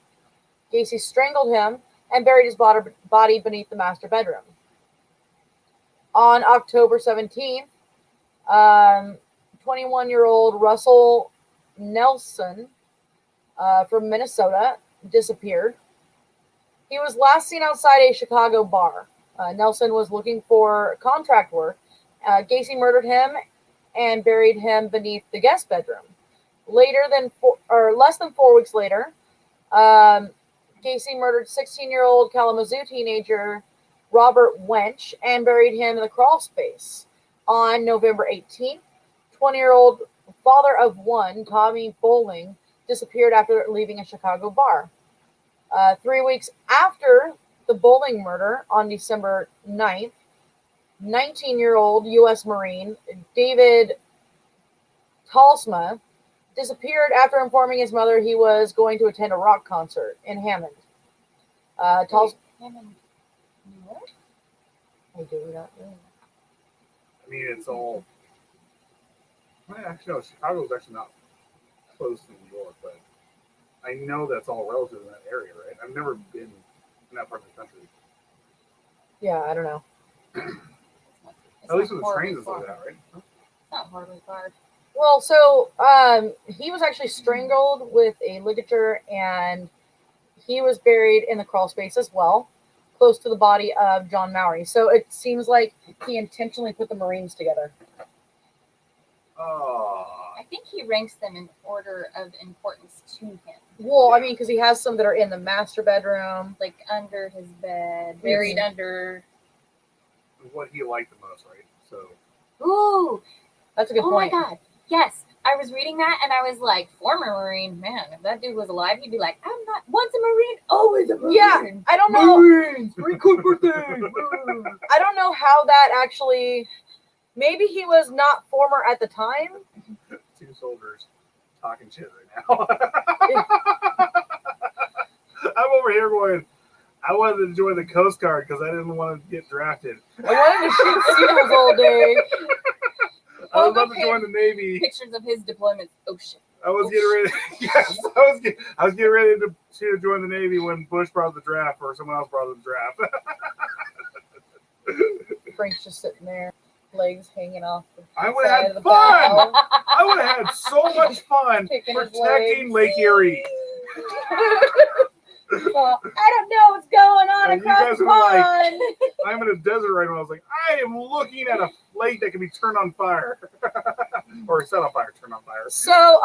Gacy strangled him and buried his body beneath the master bedroom. On October 17th, 21-year-old Russell Nelson from Minnesota disappeared. He was last seen outside a Chicago bar. Nelson was looking for contract work. Gacy murdered him and buried him beneath the guest bedroom. Less than 4 weeks later, Gacy murdered 16-year-old Kalamazoo teenager Robert Wench and buried him in the crawl space. On November 18th, 20-year-old father of one, Tommy Bowling, disappeared after leaving a Chicago bar. 3 weeks after the Bowling murder, on December 9th, 19-year-old U.S. Marine David Talsma disappeared after informing his mother he was going to attend a rock concert in Hammond. Hammond. What? I do not know. I mean, it's all. Well, actually, no. Chicago's actually not close to New York, but I know that's all relative in that area, right? I've never been in that part of the country. Yeah, I don't know. It's At least not with the trains horribly and far. stuff like that, right? It's not horribly far. Well, so he was actually strangled with a ligature, and he was buried in the crawl space as well, close to the body of John Mowry. So it seems like he intentionally put the Marines together. I think he ranks them in order of importance to him. Well, I mean, because he has some that are in the master bedroom. Like under his bed, buried under. What he liked the most, right? So. Ooh, That's a good oh point. my God. Yes, I was reading that and I was like, former Marine, man, if that dude was alive, he'd be like, I'm not once a Marine, always a Marine. Yeah, I don't know. Marines, Marine Corps birthday. I don't know how that actually. Maybe he was not former at the time. Two soldiers talking shit right now. I'm over here going, I wanted to join the Coast Guard because I didn't want to get drafted. I wanted to shoot seagulls all day. I was about to join the Navy. Pictures of his deployments. Oh shit. I was getting ready. Yes, I was getting ready to join the Navy when Bush brought the draft, or someone else brought the draft. Frank's just sitting there, legs hanging off. I would Side have of had the fun. bow. I would have had so much fun Kicking his protecting legs. Lake Erie. Well, I don't know what's going on And you across guys the were like- pond. I'm in a desert right now. I was like, I am looking at a lake that can be turned on fire, or set on fire, turned on fire. So,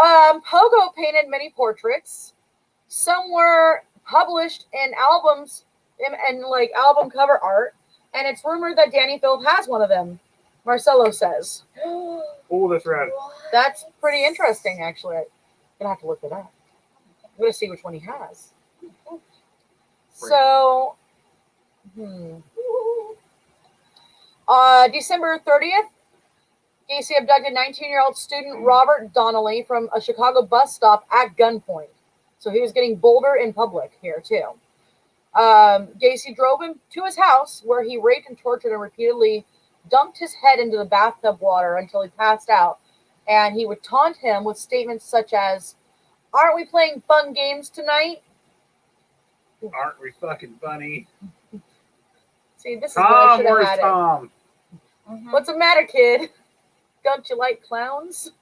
Pogo painted many portraits. Some were published in albums, and like album cover art. And it's rumored that Danny Philip has one of them. Marcelo says. Oh, that's rad. That's pretty interesting, actually. I'm gonna have to look it up. I'm gonna see which one he has. So, December 30th, Gacy abducted 19-year-old student Robert Donnelly from a Chicago bus stop at gunpoint. So he was getting bolder in public here, too. Gacy drove him to his house, where he raped and tortured and repeatedly dumped his head into the bathtub water until he passed out. And he would taunt him with statements such as, "Aren't we playing fun games tonight?" Aren't we fucking funny? See, this is what I Tom, should have where's had it. Tom? What's the matter, kid? Don't you like clowns?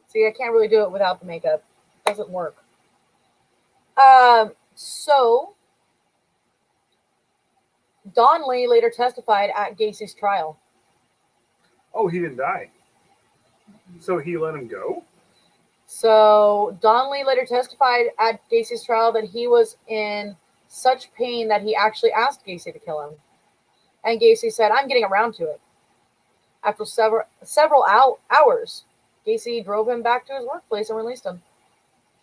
See, I can't really do it without the makeup. Doesn't work. So Donnelly later testified at Gacy's trial. Oh, he didn't die. So he let him go? So Donnelly later testified at Gacy's trial that he was in such pain that he actually asked Gacy to kill him. And Gacy said, "I'm getting around to it." After several hours, Gacy drove him back to his workplace and released him.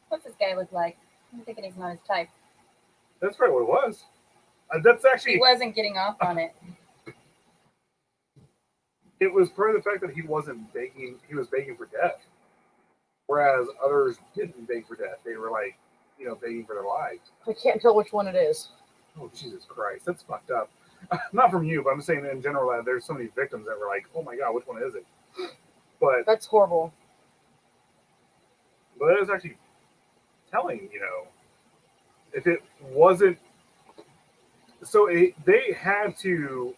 What's this guy look like? I'm thinking he's not his type. That's right, what it was. That's actually. He wasn't getting off on it. It was part of the fact that he wasn't begging. He was begging for death, whereas others didn't beg for death. They were like, begging for their lives. I can't tell which one it is. Oh, Jesus Christ, that's fucked up. Not from you, but I'm saying in general that there's so many victims that were like, oh my god, which one is it? But That's horrible. it was actually telling, if it wasn't. So they had to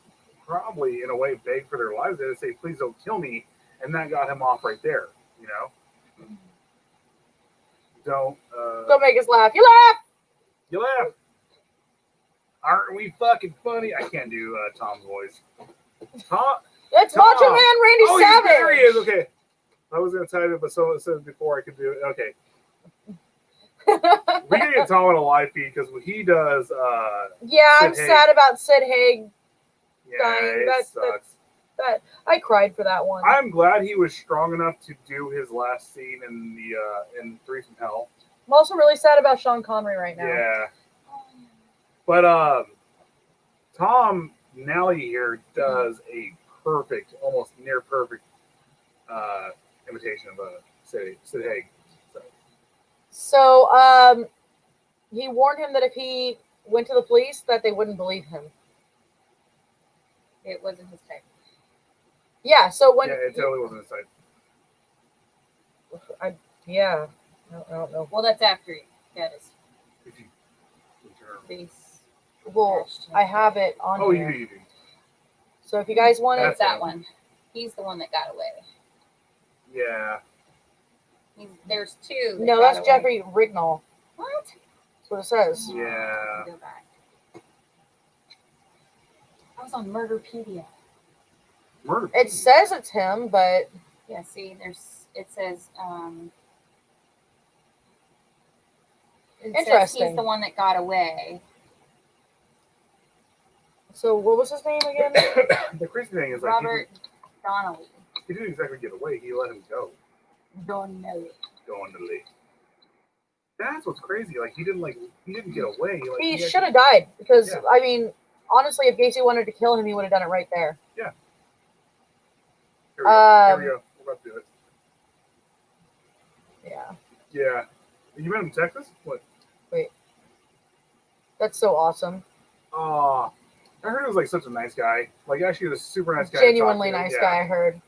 probably, in a way, beg for their lives. They had to say, please don't kill me. And that got him off right there, Don't make us laugh. You laugh. you laugh. Aren't we fucking funny? I can't do Tom's voice. Tom. It's Tom. Macho Man Randy Savage. There he is. Okay. I was going to tell you, but someone said before I could do it. Okay. We can get Tom on a live feed because he does. Yeah, Sid I'm Haig. sad about Sid Haig dying. It That sucks. I cried for that one. I'm glad he was strong enough to do his last scene in the in Three from Hell. I'm also really sad about Sean Connery right now. Yeah. But Tom Nally here does a perfect, almost near perfect imitation of Sid Haig. So he warned him that if he went to the police, that they wouldn't believe him. It wasn't his type. Yeah. So when it totally wasn't his type. I don't know. Well, that's after he got his If you- face. Well, I have it on Oh, here. you do. So if you guys want It's it, that one. He's the one that got away. Yeah. There's two. that no, got that's away. Jeffrey Rignall. What? That's what it says. Yeah. Go back. I was on Murderpedia. Murder. It says it's him, but Yeah, see, it says it says Interesting. he's the one that got away. so what was his name again? The crazy thing is, like, Robert Donnelly. he didn't exactly get away. He let him go. Donnelly. Donnelly. That's what's crazy. Like, he didn't get away. Like, He actually- should have died because Yeah. I mean, honestly, if Gacy wanted to kill him, he would have done it right there. Here we go. Here we go. We're about to do it. Yeah, Yeah. You met him in Texas? What? that's so awesome. I heard he was like such a nice guy. Like, actually, he was a super nice guy. to talk Genuinely to. nice Yeah. guy, I heard.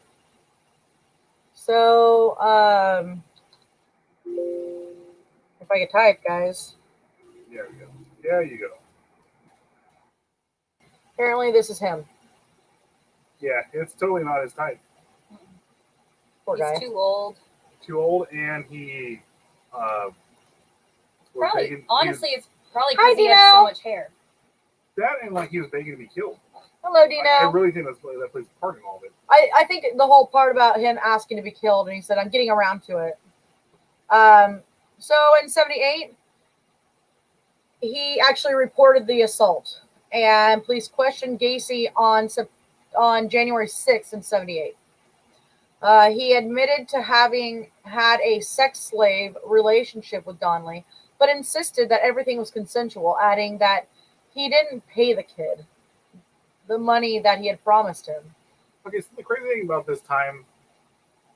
So, if I could type, guys. There you go. There you go. Apparently, this is him. Yeah, it's totally not his type. Poor guy. He's too old. Too old, and he was Probably. begging. Honestly, it's probably Hi, because he has Dino. so much hair. that and like he was begging to be killed. Hello, Dino. I really think that plays a part in all of it. I think the whole part about him asking to be killed, and he said, I'm getting around to it. So in 78, he actually reported the assault, and police questioned Gacy on January 6th in 78. He admitted to having had a sex slave relationship with Donnelly, but insisted that everything was consensual, adding that he didn't pay the kid the money that he had promised him. Okay, so the crazy thing about this time,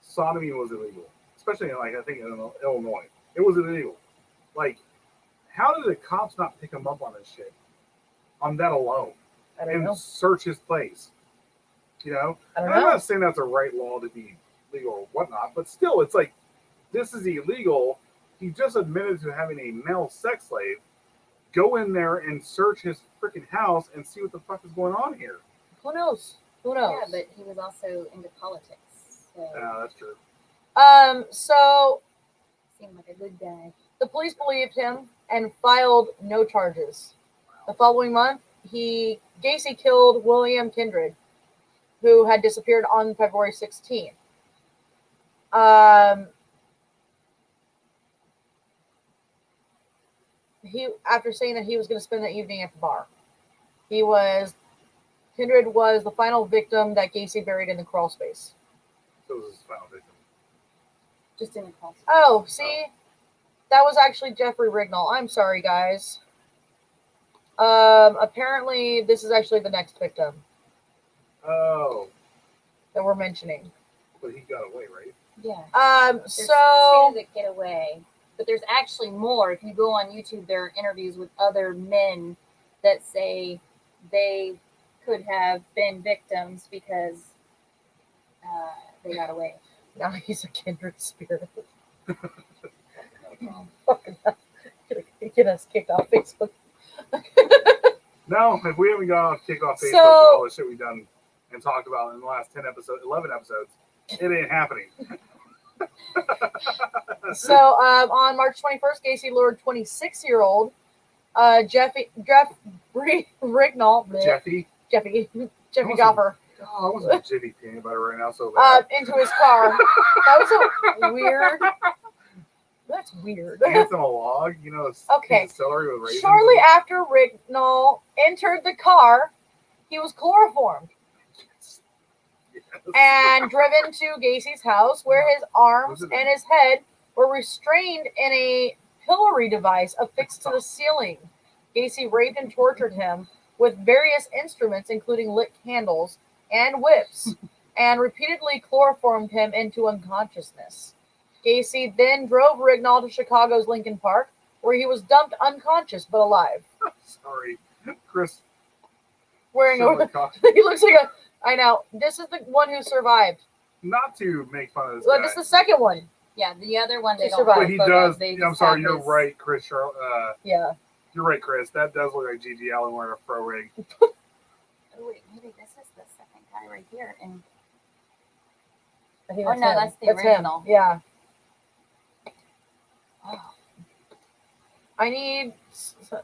sodomy was illegal, especially in, like, I think in Illinois. It was illegal. Like, how did the cops not pick him up on this shit? On that alone, I don't and know. search his place. I don't And I'm know. not saying that's a right law to be legal or whatnot, but still, it's like, this is illegal. He just admitted to having a male sex slave. Go in there and search his freaking house and see what the fuck is going on here. Who knows? Who knows? Yeah, but he was also into politics. So That's true. So seemed like a good guy. the police believed him and filed no charges. The following month, Gacy killed William Kindred, who had disappeared on February 16th. After saying that he was going to spend the evening at the bar. Kindred was the final victim that Gacy buried in the crawl space. So this is his final victim. Just in a call. Oh, see? That was actually Jeffrey Rignall. I'm sorry, guys. Apparently, this is actually the next victim Oh, that we're mentioning. but he got away, right? Yeah. There's So, two that get away, but there's actually more. If you go on YouTube, there are interviews with other men that say they could have been victims because they got away. Now he's a kindred spirit. Fucking hell. Get us kicked off Facebook. No, if we haven't got off kick off Facebook So- for all the shit we've done and talked about in the last 11 episodes, it ain't happening. So on March 21st, Gacy lured 26-year-old Jeffrey Rignall. Jeffy? Jeffy Awesome. Goffer Oh, I wasn't a Jimmy peanut butter right now, so bad. into his car. That was so weird. That's weird. Ants on a log, you know, Okay. piece of celery with raisins. Shortly after Rignall entered the car, he was chloroformed Yes. and driven to Gacy's house, where his arms and his head were restrained in a pillory device affixed to the ceiling. Gacy raped and tortured him with various instruments, including lit candles and whips, and repeatedly chloroformed him into unconsciousness. Gacy then drove Rignall to Chicago's Lincoln Park, where he was dumped unconscious but alive. Sorry. Chris. Wearing Shirley a, Cox. he looks like a. I know. This is the one who survived. Not to make fun of this Well, guy. this is the second one. Yeah, the other one they To don't survive. have But he photos, does. they I'm just sorry, have you're his- right, Chris. Yeah. You're right, Chris. That does look like G.G. Allen wearing a fro rig. Oh wait, maybe this is the second guy right here. And I think Oh, that's no, him. that's the him. original. Yeah. oh, I need,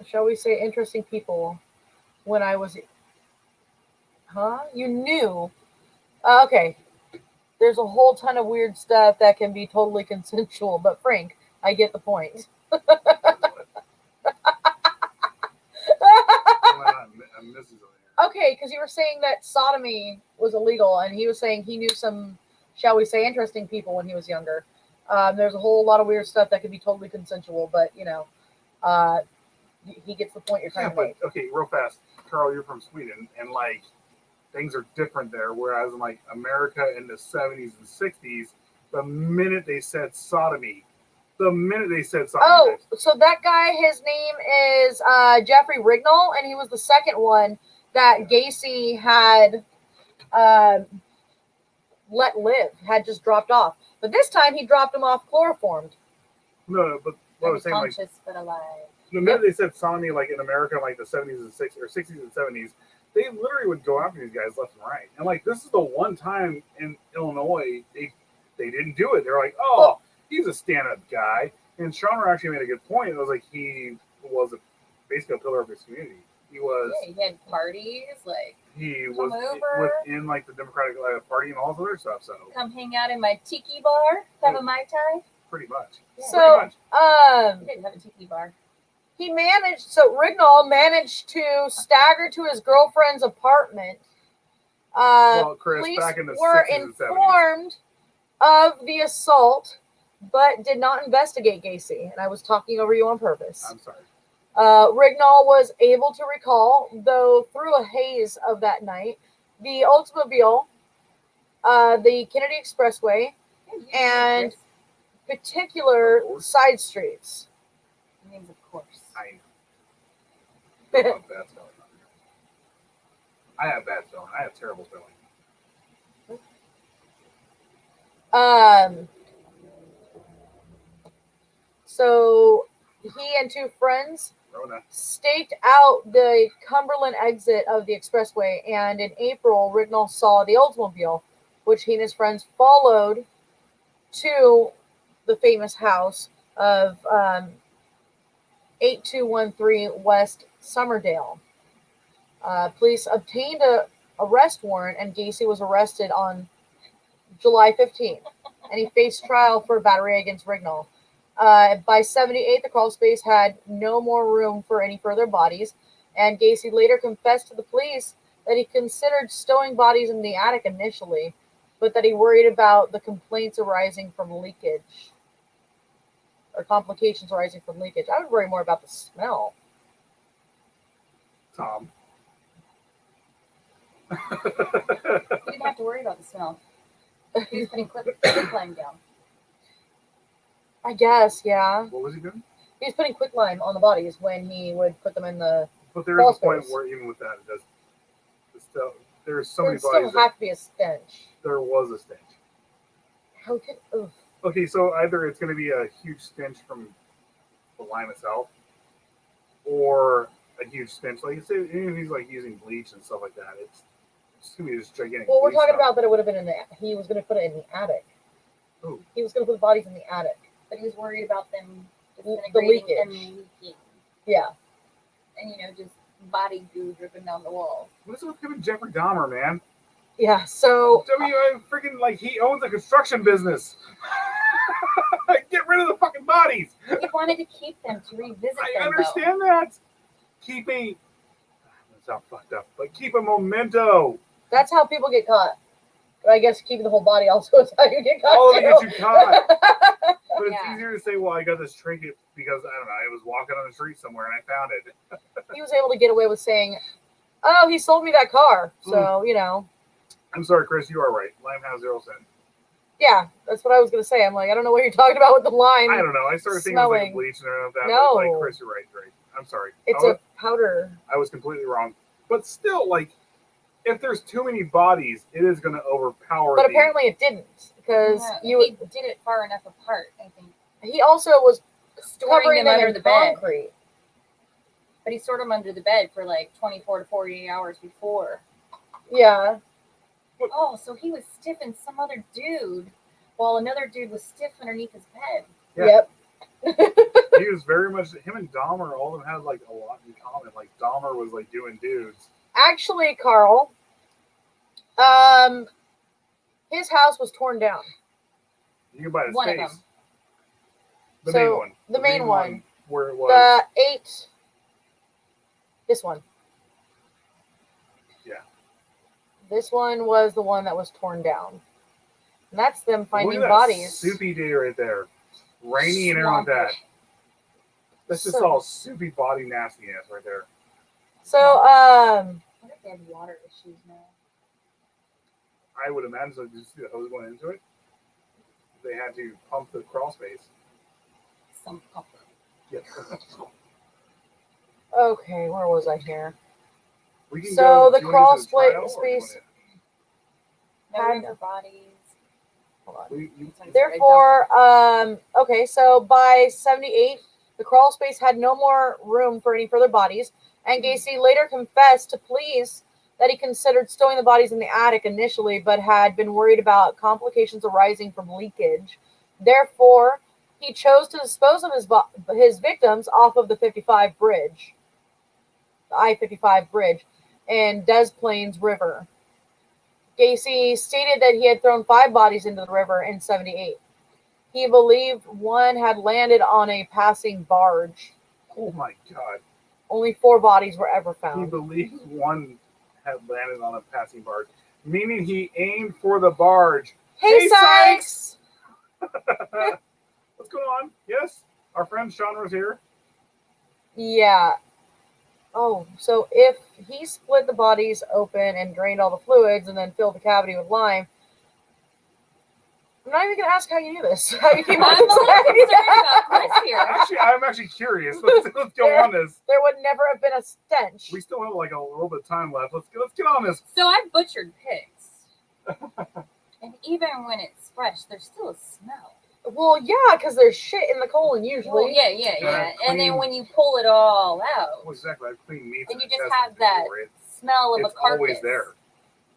shall we say, interesting people when I was. Huh? You knew? Okay. There's a whole ton of weird stuff that can be totally consensual, but Frank, I get the point. I'm missing something Okay, because you were saying that sodomy was illegal, and he was saying he knew some, shall we say, interesting people when he was younger. There's a whole lot of weird stuff that could be totally consensual, but he gets the point you're trying here. to Yeah, make. but okay, real fast, Carl, you're from Sweden, and like things are different there. Whereas in like America in the 70s and 60s, the minute they said sodomy, Oh, so that guy, his name is Jeffrey Rignall, and he was the second one that Gacy had let live, had just dropped off. But this time he dropped him off chloroformed. no, but what I was saying, like unconscious but alive. the minute they said sodomy, like in America, in like the 70s and 60s or 60s and 70s, they literally would go after these guys left and right. And like this is the one time in Illinois they didn't do it. They're like, oh, he's a stand-up guy. And Sean actually made a good point. It was like he was basically a pillar of his community. He was. Yeah, he had parties, like He Come was over. within like the Democratic Party and all this other stuff. So come hang out in my tiki bar, have a Mai Tai. pretty much. Yeah. So, Pretty much. He didn't have a tiki bar. he managed, so Rignall managed to stagger to his girlfriend's apartment. Well, Chris, Police back in the were 60s and 70s. informed of the assault, but did not investigate Gacy. And I was talking over you on purpose. I'm sorry. Rignall was able to recall, though through a haze of that night, the Oldsmobile, the Kennedy Expressway, and particular side streets. It means of course. I know. I have bad spelling. I have bad spelling. I have terrible spelling. So he and two friends Rona. staked out the Cumberland exit of the expressway, and in April, Rignall saw the Oldsmobile, which he and his friends followed to the famous house of 8213 West Summerdale. Police obtained a arrest warrant, and Gacy was arrested on July 15th, and he faced trial for battery against Rignall. By 78, the crawl space had no more room for any further bodies, and Gacy later confessed to the police that he considered stowing bodies in the attic initially, but that he worried about the complaints arising from leakage, or complications arising from leakage. I would worry more about the smell. Tom. He didn't have to worry about the smell. He was putting quicklime down. I guess, yeah. What was he doing? He was putting quicklime on the bodies when he would put them in the... But there Crawl is a point space. where even with that, Still, there's so There many still bodies. have to be a stench. There was a stench. How could? Ugh. Okay, so either it's going to be a huge stench from the lime itself, or a huge stench. Like you say, even if he's like using bleach and stuff like that, it's going to be this gigantic. Well, we're bleach talking smell. about that it would have been in the. He was going to put it in the attic. Ooh. He was going to put the bodies in the attic. But he was worried about them The disintegrating and leakage. leaking. Yeah. And, just body goo dripping down the wall. What is it with him and Jeffrey Dahmer, man? Yeah. So Freaking like he owns a construction business. Get rid of the fucking bodies. He wanted to keep them to revisit I them, understand that. Keep a. That sounds fucked up, but keep a memento. that's how people get caught. But I guess keeping the whole body also is how you get caught. All of it too. gets you caught. But it's Yeah. easier to say, well, I got this trinket because, I don't know, I was walking on the street somewhere and I found it. He was able to get away with saying, "Oh, he sold me that car." So I'm sorry, Chris, you are right. Lime has 0 cent. yeah, that's what I was gonna say. I'm like, I don't know what you're talking about with the lime. I don't know. I started thinking it was like smelling. bleach and everything like that. No. But like, Chris, you're right. I'm sorry. It's I a powder. was completely wrong. But still, like, if there's too many bodies, it is going to overpower. But apparently it didn't because Yeah, he did it far enough apart, I think. he also was Storing covering them them under in the bed. concrete. But he stored them under the bed for like 24 to 48 hours before. Yeah. Oh, so he was stiffing some other dude while another dude was stiff underneath his bed. Yeah. Yep. He was very much, him and Dahmer, all of them had like a lot in common. Like, Dahmer was like doing dudes. Actually, Carl, his house was torn down. You can buy his One of face. them. The So, main one. the main one. Where it was. The 8. This one. Yeah. This one was the one that was torn down. And that's them finding Look at that bodies. soupy day right there. Rainy and everything like that. That's just So- all soupy body nastiness right there. So, I wonder if they have water issues now. I would imagine, so did you see the hose going into it? They had to pump the crawl space. Some pumper. Yeah. okay, where was I here? We can So go, the do you wanna crawl do the trial, or do you space- No Had- room for bodies. Hold on. wanna- Therefore, okay, so by 78, the crawl space had no more room for any further bodies, and Gacy later confessed to police that he considered stowing the bodies in the attic initially, but had been worried about complications arising from leakage. Therefore, he chose to dispose of his victims off of the 55 bridge, the I-55 bridge, in Des Plaines River. Gacy stated that he had thrown 5 bodies into the river in 78. He believed one had landed on a passing barge. Oh my God. Only 4 bodies were ever He found. believes one had landed on a passing barge, meaning he aimed for the barge. Hey, Sykes! What's going on? Yes, our friend Sean was here. Yeah. Oh, so if he split the bodies open and drained all the fluids and then filled the cavity with lime, I'm not even going to ask how you knew this. How you came I'm up a with little this concerned idea. about Chris here. I'm actually curious. Let's go on this. There would never have been a stench. We still have like a little bit of time left. Let's get on this. So I butchered pigs. And even when it's fresh, there's still a smell. Well, yeah, because there's shit in the colon usually. Well, yeah. And then when you pull it all out, Well, exactly. I've cleaned meats. and you and just intestines have that before. smell of It's a carcass. always there.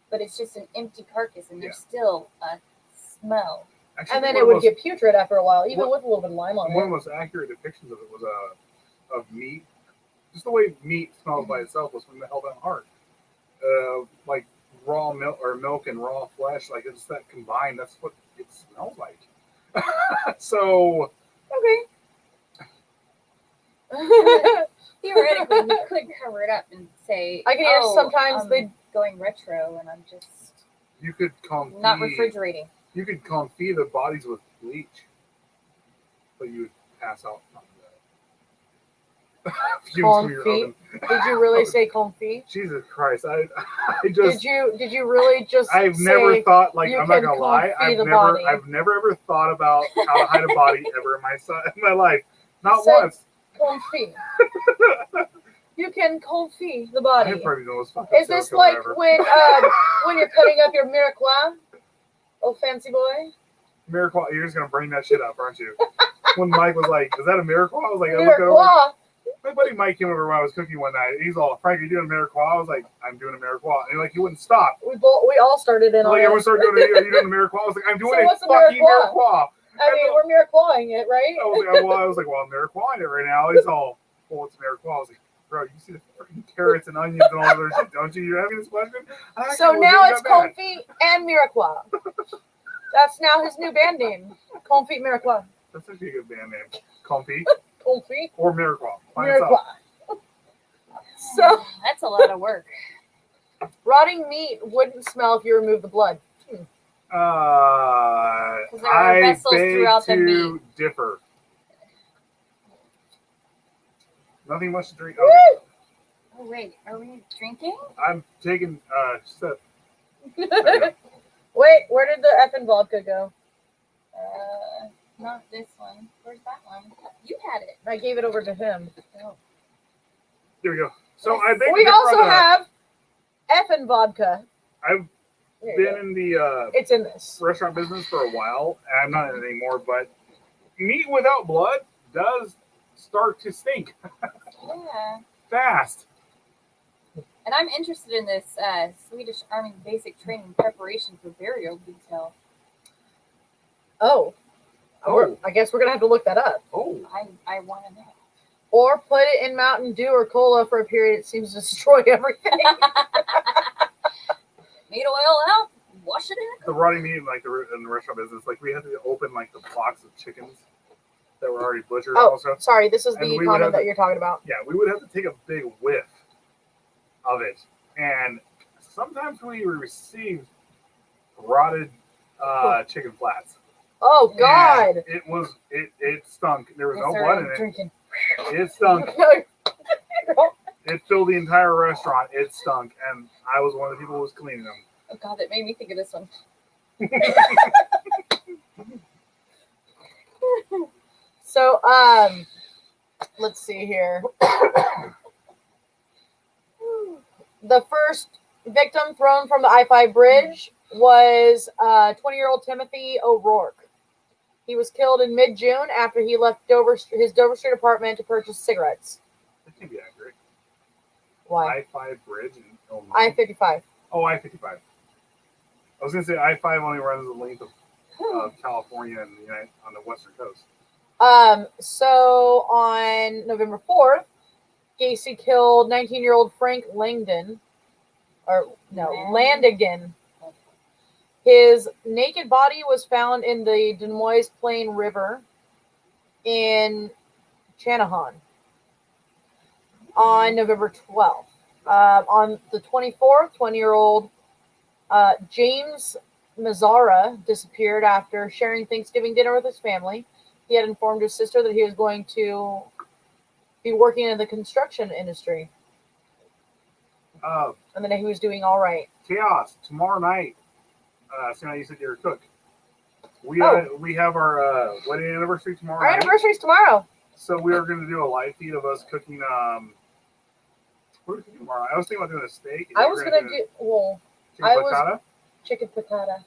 But it's just an empty carcass, and there's still a smell. Actually, And then one it of would the get putrid after a while, even What- with a little bit of lime on one of the it. most accurate depictions of it was of meat. Just the way meat smells by itself was from the Hellbound Heart. Like raw milk and raw flesh, like it's that combined. That's what it smells like. So Okay. Theoretically, we could cover it up and say, I can hear sometimes I'm they- going retro, and I'm just you could confit. not refrigerating. You could confit the bodies with bleach, but you would pass out from the fumes from your Confit? oven. Did you really say confit? Jesus Christ! I just. Did you really just I've say, never thought, like, you I'm not can gonna lie, confit the I've body? never ever thought about how to hide a body ever in my life. Not said- once. confit? You can confit the I body. probably know what's fucked Is this like when you're cutting up your mirepoix? Oh, fancy boy. Miracle, you're just gonna bring that shit up, aren't you? When Mike was like, "Is that a miracle?" I was like, I looked over. Mirepoix. My buddy Mike came over when I was cooking one night. He's all, "Frank, are you doing a miracle?" I was like, "I'm doing a miracle," and like he wouldn't stop. We all started in on Like it. everyone started doing, "Are you doing a miracle?" I was like, "I'm doing So a what's a fucking miracle? miracle." I mean, we're mirepoixing it, right? I was like, "Well, I'm miracleing it right now." He's all, "Well, it's a miracle." I was like, "Bro, you see the freaking carrots and onions and all that other shit, don't you? You're having this question?" So now it's confit and mirepoix. That's now his new band name. Confit mirepoix. That's actually a good band name. Comfy Confit or miracle. mirepoix. So That's a lot of work. rotting meat wouldn't smell if you remove the blood. There are I vessels beg throughout the to meat. differ. Nothing much to drink. Woo! Okay. Oh wait, are we drinking? I'm taking sip. Wait, where did the effing vodka go? Not this one. Where's that one? You had it. I gave it over to him. Oh. There we go. So I beg to We differ also on the- have effing vodka. I've There you been go. in the It's in this. restaurant business for a while. I'm not in it anymore, but meat without blood does start to stink Yeah. fast. And I'm interested in this Swedish Army basic training preparation for burial detail. Oh. Oh. I guess we're going to have to look that up. Oh, I want to know. Or put it in Mountain Dew or Cola for a period. It seems to destroy everything. Meat oil out, wash it in. the rotting meat in the restaurant business, like we had to open like the box of chickens that were already butchered. Oh, Also, sorry. This is And the we would comment have that to- you're talking about. yeah, we would have to take a big whiff of it, and sometimes we received rotted chicken flats. Oh, God. And it stunk. There was Yes, no sir, blood I'm in it. drinking. It stunk. It filled the entire restaurant. It stunk, and I was one of the people who was cleaning them. Oh God, that made me think of this one. So, let's see here. The first victim thrown from the I-5 bridge was 20-year-old Timothy O'Rourke. He was killed in mid-June after he left his Dover Street apartment to purchase cigarettes. That can be accurate. Why? I-5 bridge in Illinois. I-55. Oh, I-55. I was going to say I-5 only runs the length of California and on the western coast. So on November 4th, Gacy killed 19-year-old Frank Langdon. Landigan. His naked body was found in the Des Moines Plain River in Channahon on November 12th. On the 24th, 20-year-old James Mazzara disappeared after sharing Thanksgiving dinner with his family. He had informed his sister that he was going to be working in the construction industry and that he was doing all right. Chaos tomorrow night. Seeing how you said you're a cook. We have our wedding anniversary tomorrow Our night. anniversary's tomorrow. So we are going to do a live feed of us cooking. What are we cooking tomorrow? I was thinking about doing a steak. and I you was were going to do, chicken I was- piccata. chicken piccata.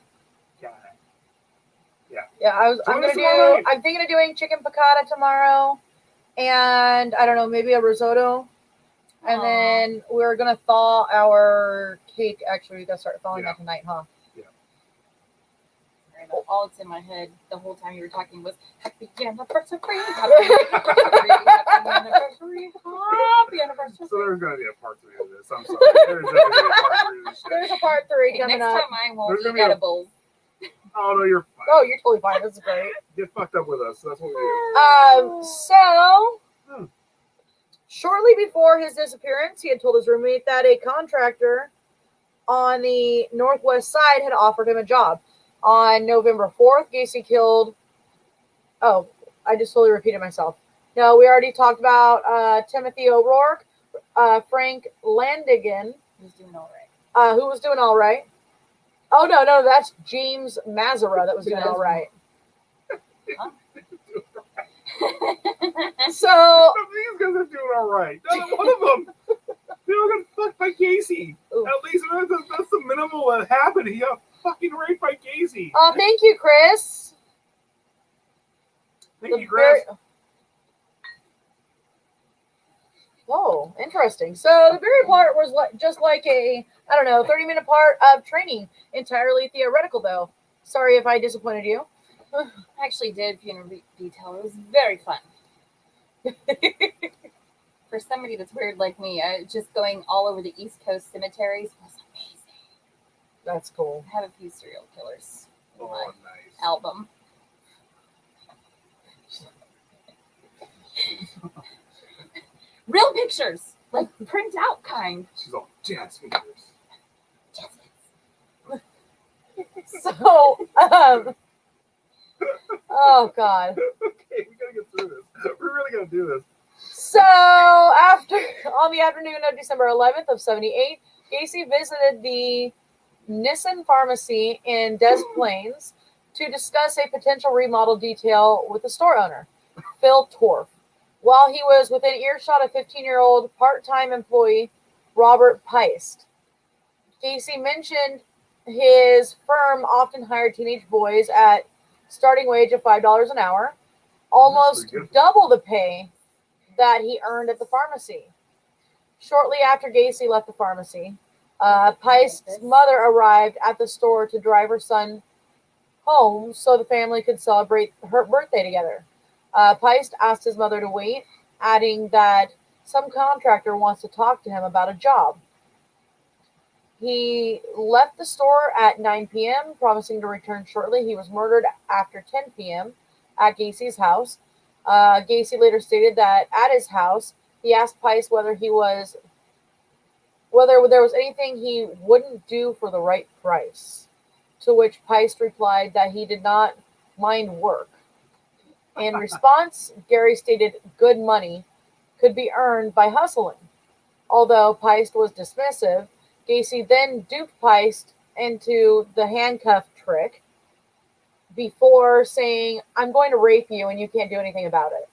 Yeah. Yeah, I'm Join us tomorrow night. I'm thinking of doing chicken piccata tomorrow, and I don't know, maybe a risotto, and Aw. then we're gonna thaw our cake. Actually, we gotta start thawing that tonight, huh? All that's in my head the whole time you were talking was happy anniversary, happy anniversary, happy anniversary, happy anniversary. So there's going to be a part 3 of this. I'm sorry. There's definitely going to be a part 3 of this shit. There's a part 3 Okay, coming next up. time I won't There's gonna eat be a- edibles. Oh, no, you're fine. Oh, you're totally fine. This is great. Get fucked up with us. That's what we do. So shortly before his disappearance, he had told his roommate that a contractor on the northwest side had offered him a job. On November 4th, Gacy killed. Oh, I just totally repeated myself. No, we already talked about Timothy O'Rourke, Frank Landigan, He's doing all right. who was doing all right. Oh, no, that's James Mazzara that was doing all right. So, These guys are doing all right. None of one of them. fucked by Gacy. Ooh. At least that's the minimal that happened. He got fucking raped by Gacy. Oh, thank you, Chris. Thank The you, Chris. Whoa, interesting. So the Barry part was just like a, I don't know, 30-minute part of training. Entirely theoretical, though. Sorry if I disappointed you. I actually did funeral detail. It was very fun. For somebody that's weird like me, just going all over the East Coast cemeteries was amazing. That's cool. I have a few serial killers in my Oh, nice. album. Real pictures, like print out kind. She's all jazz fingers. So, oh God. Okay, we gotta get through this. We're really gonna do this. So on the afternoon of December 11th of 78, Gacy visited the Nissan pharmacy in Des Plaines to discuss a potential remodel detail with the store owner, Phil Torf, while he was within earshot of 15-year-old part-time employee Robert Peist. Gacy mentioned his firm often hired teenage boys at starting wage of $5 an hour, almost pretty good. double the pay that he earned at the pharmacy. Shortly after Gacy left the pharmacy, Peist's mother arrived at the store to drive her son home so the family could celebrate her birthday together. Peist asked his mother to wait, adding that some contractor wants to talk to him about a job. He left the store at 9 p.m., promising to return shortly. He was murdered after 10 p.m. at Gacy's house. Gacy later stated that at his house, he asked Peist whether there was anything he wouldn't do for the right price, to which Peist replied that he did not mind work. In response, Gary stated good money could be earned by hustling. Although Peist was dismissive, Gacy then duped Peist into the handcuff trick before saying, "I'm going to rape you and you can't do anything about it."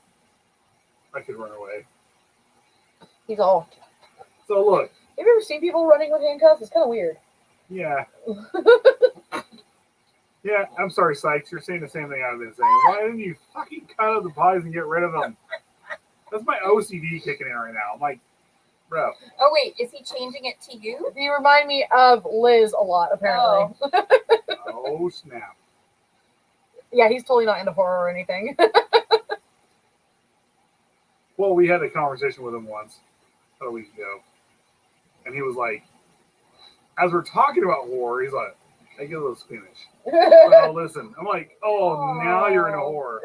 I could run away. He's all, So look, have you ever seen people running with handcuffs? It's kind of weird. yeah. Yeah, I'm sorry, Sykes. You're saying the same thing I've been saying. Why didn't you fucking cut up the bodies and get rid of them? That's my OCD kicking in right now. I'm like, bro. Oh wait, is he changing it to you? You remind me of Liz a lot, apparently. Oh, snap. Yeah, he's totally not into horror or anything. Well, we had a conversation with him once, a week ago. And he was like, as we're talking about horror, he's like, I get a little squeamish. Oh, listen. I'm like, oh, now you're into horror.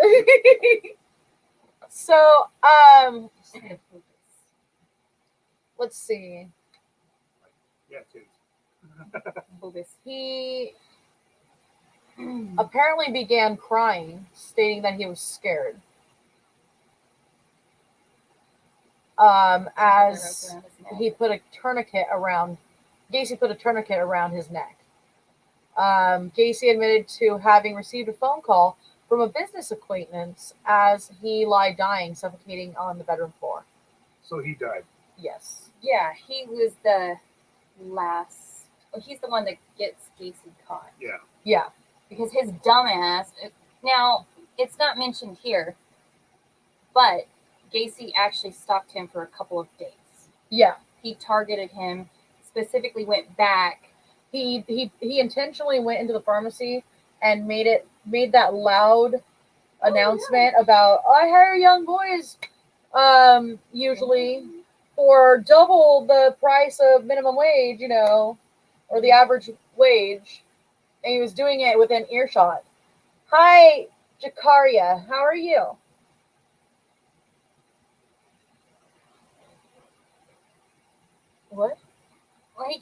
So, let's see. Yeah, kids. Boobus. He apparently began crying, stating that he was scared. As he put a tourniquet around, Gacy put a tourniquet around his neck. Gacy admitted to having received a phone call from a business acquaintance as he lay dying, suffocating on the bedroom floor. So he died. Yes. Yeah, he was the last. Well, he's the one that gets Gacy caught. Yeah. Yeah. Because his dumbass. Now, it's not mentioned here, but Gacy actually stalked him for a couple of days. Yeah. He targeted him, specifically went back. He intentionally went into the pharmacy and made that loud announcement about, I hire young boys usually for double the price of minimum wage, or the average wage. And he was doing it within earshot. Hi, Jakaria. How are you? What? Well, he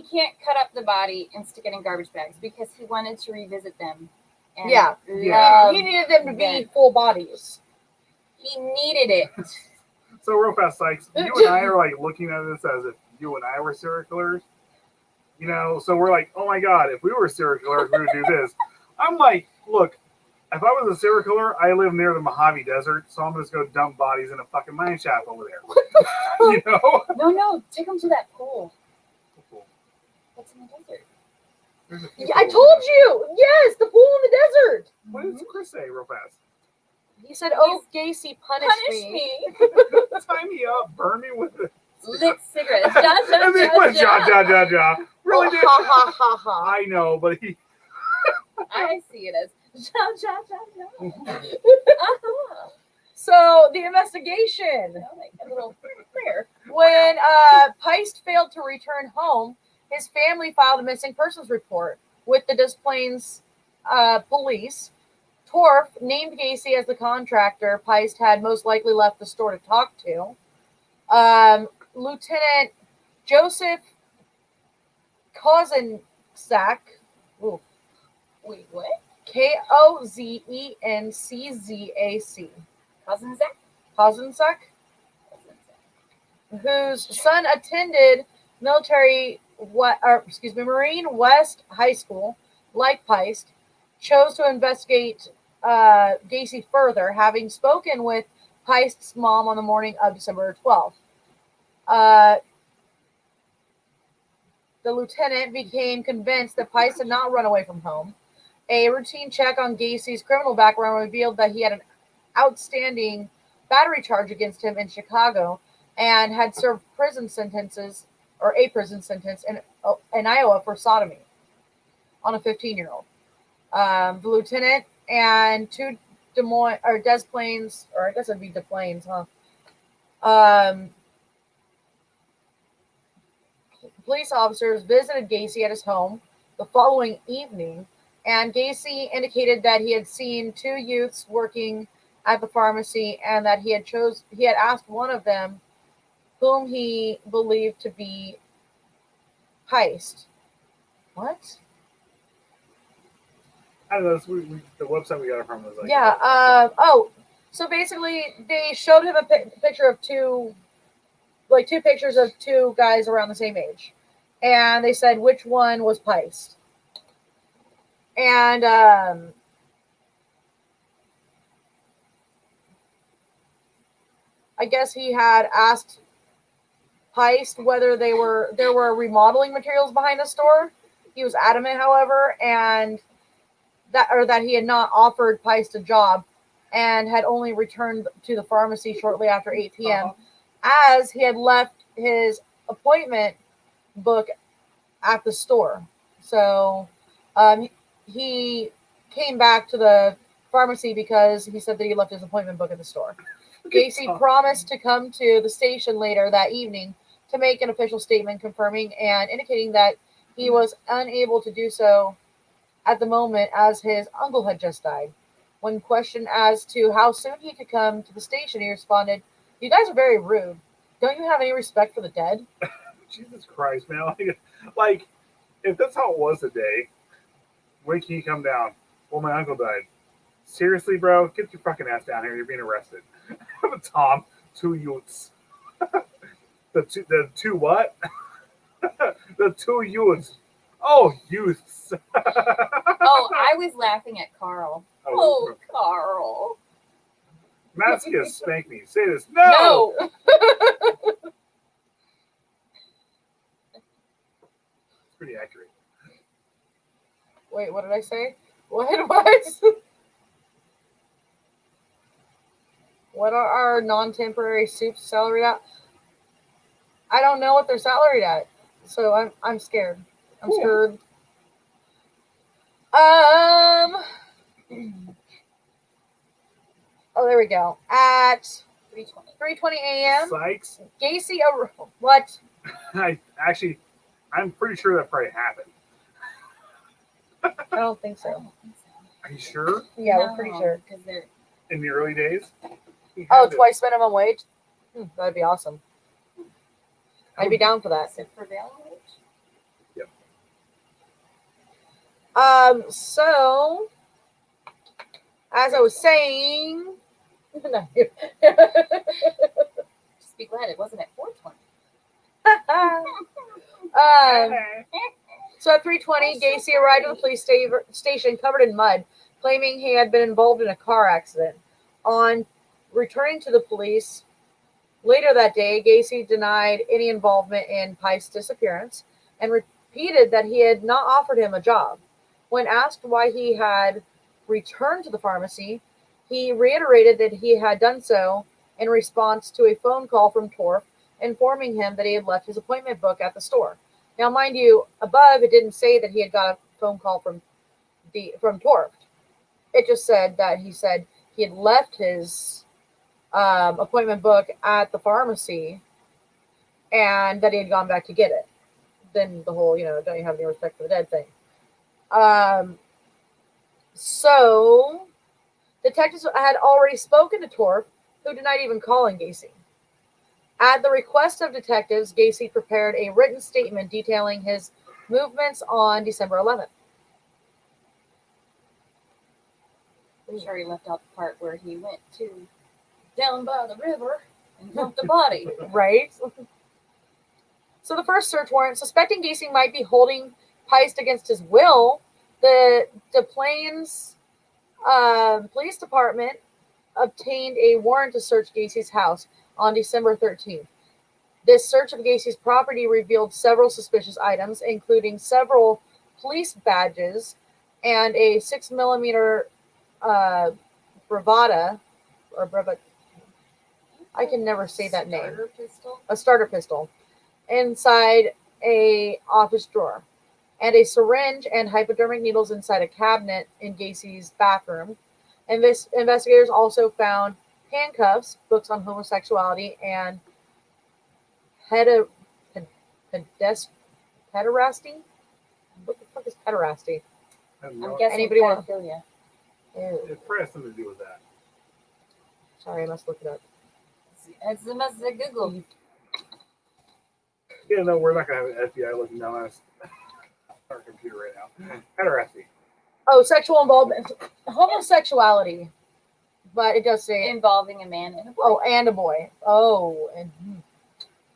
can't cut up the body and stick it in garbage bags because he wanted to revisit them. And Yeah. love He needed them to be them. full bodies. He needed it. So real fast, Sykes, you and I are like looking at this as if you and I were serial killers. So we're like, oh my God, if we were serial killers, we would do this. I'm like, look, If I was a serial killer, I live near the Mojave Desert, so I'm just going to dump bodies in a fucking mine shaft over there. You know? No, take them to that pool. What's in the desert? I told you. Yes, the pool in the desert. What did Chris say real fast? He said, "Oh, Gacy, punish me." Tie me up, burn me with it. Lit cigarettes. Ja, ja, And then ja, went ja, ja. ja, ja, ja. Really Oh, did. ha ha ha ha. I know, but he. I see it as ja, ja, ja, ja. So the investigation. Like a little prayer. When Peist failed to return home, his family filed a missing persons report with the Des Plaines police. Torf named Gacy as the contractor Peist had most likely left the store to talk to. Lieutenant Joseph Kozenczak. Wait, what? Kozenczac. Cousin Zach? Kozenczak, whose son attended Marine West High School, like Peist, chose to investigate Gacy further, having spoken with Peist's mom on the morning of December 12th. The lieutenant became convinced that Peist had not run away from home. A routine check on Gacy's criminal background revealed that he had an outstanding battery charge against him in Chicago and had served a prison sentence in Iowa for sodomy on a 15-year-old. The lieutenant and two Des Plaines, or I guess it'd be Des Plaines, police officers visited Gacy at his home the following evening, and Gacy indicated that he had seen two youths working at the pharmacy and that he had asked one of them whom he believed to be Peist. What? I don't know. The website we got it from was like. Yeah. So basically, they showed him a picture of two pictures of two guys around the same age, and they said which one was Peist. And I guess he had asked Peist whether there were remodeling materials behind the store. He was adamant, however, and that he had not offered Peist a job and had only returned to the pharmacy shortly after 8 p.m. As he had left his appointment book at the store. So he came back to the pharmacy because he said that he left his appointment book at the store. Gacy promised to come to the station later that evening to make an official statement confirming and indicating that he was unable to do so at the moment as his uncle had just died. When questioned as to how soon he could come to the station, he responded, "You guys are very rude. Don't you have any respect for the dead?" Jesus Christ, man. Like, if that's how it was today, when can you come down? Well, my uncle died. Seriously, bro? Get your fucking ass down here. You're being arrested. Tom, two youths. The two what? The two youths. Oh, youths. Oh, I was laughing at Carl. Oh, Carl. Matt's gonna spank me. Say this. No! It's pretty accurate. Wait, what did I say? What? What are our non-temporary soups salaried at? I don't know what they're salaried at, so I'm scared. I'm scared. Oh, there we go. At 3:20 a.m. Sykes. Gacy, what? I'm pretty sure that probably happened. I don't think so. Are you sure? Yeah, we're pretty sure. Because they're In the early days? Twice minimum wage? That'd be awesome. I'd be down for that. is it prevailing wage? So, as I was saying, Just be glad it wasn't at 4:20. so at 3:20, Gacy arrived at the police station covered in mud. claiming he had been involved in a car accident. On returning to the police later that day, Gacy denied any involvement in Pice's disappearance and repeated that he had not offered him a job. When asked why he had returned to the pharmacy, he reiterated that he had done so in response to a phone call from Torf informing him that he had left his appointment book at the store. Now, mind you, above it didn't say that he had got a phone call from Torf. It just said that he said he had left his appointment book at the pharmacy and that he had gone back to get it. Then the whole, don't you have any respect for the dead thing. So detectives had already spoken to Torf, who denied even calling Gacy. At the request of detectives, Gacy prepared a written statement detailing his movements on December 11th. I'm sure he left out the part where he went to down by the river and dumped the body. Right? So the first search warrant, suspecting Gacy might be holding Pice against his will, the Des Plaines Police Department obtained a warrant to search Gacy's house on December 13th. This search of Gacy's property revealed several suspicious items, including several police badges and a 6mm bravada, or bravat. I can never say that name. Starter pistol? A starter pistol inside a office drawer, and a syringe and hypodermic needles inside a cabinet in Gacy's bathroom. Investigators also found handcuffs, books on homosexuality, and pederasty. What the fuck is pederasty? I'm guessing Anybody want pedophilia. It probably has something to do with that. Sorry, I must look it up. It's the mess of Google. Yeah, no, we're not going to have an FBI looking down on us. Our computer right now. Pederasty. Oh, sexual involvement, homosexuality, but it does say Involving a man and a boy. oh, and a boy. Oh, and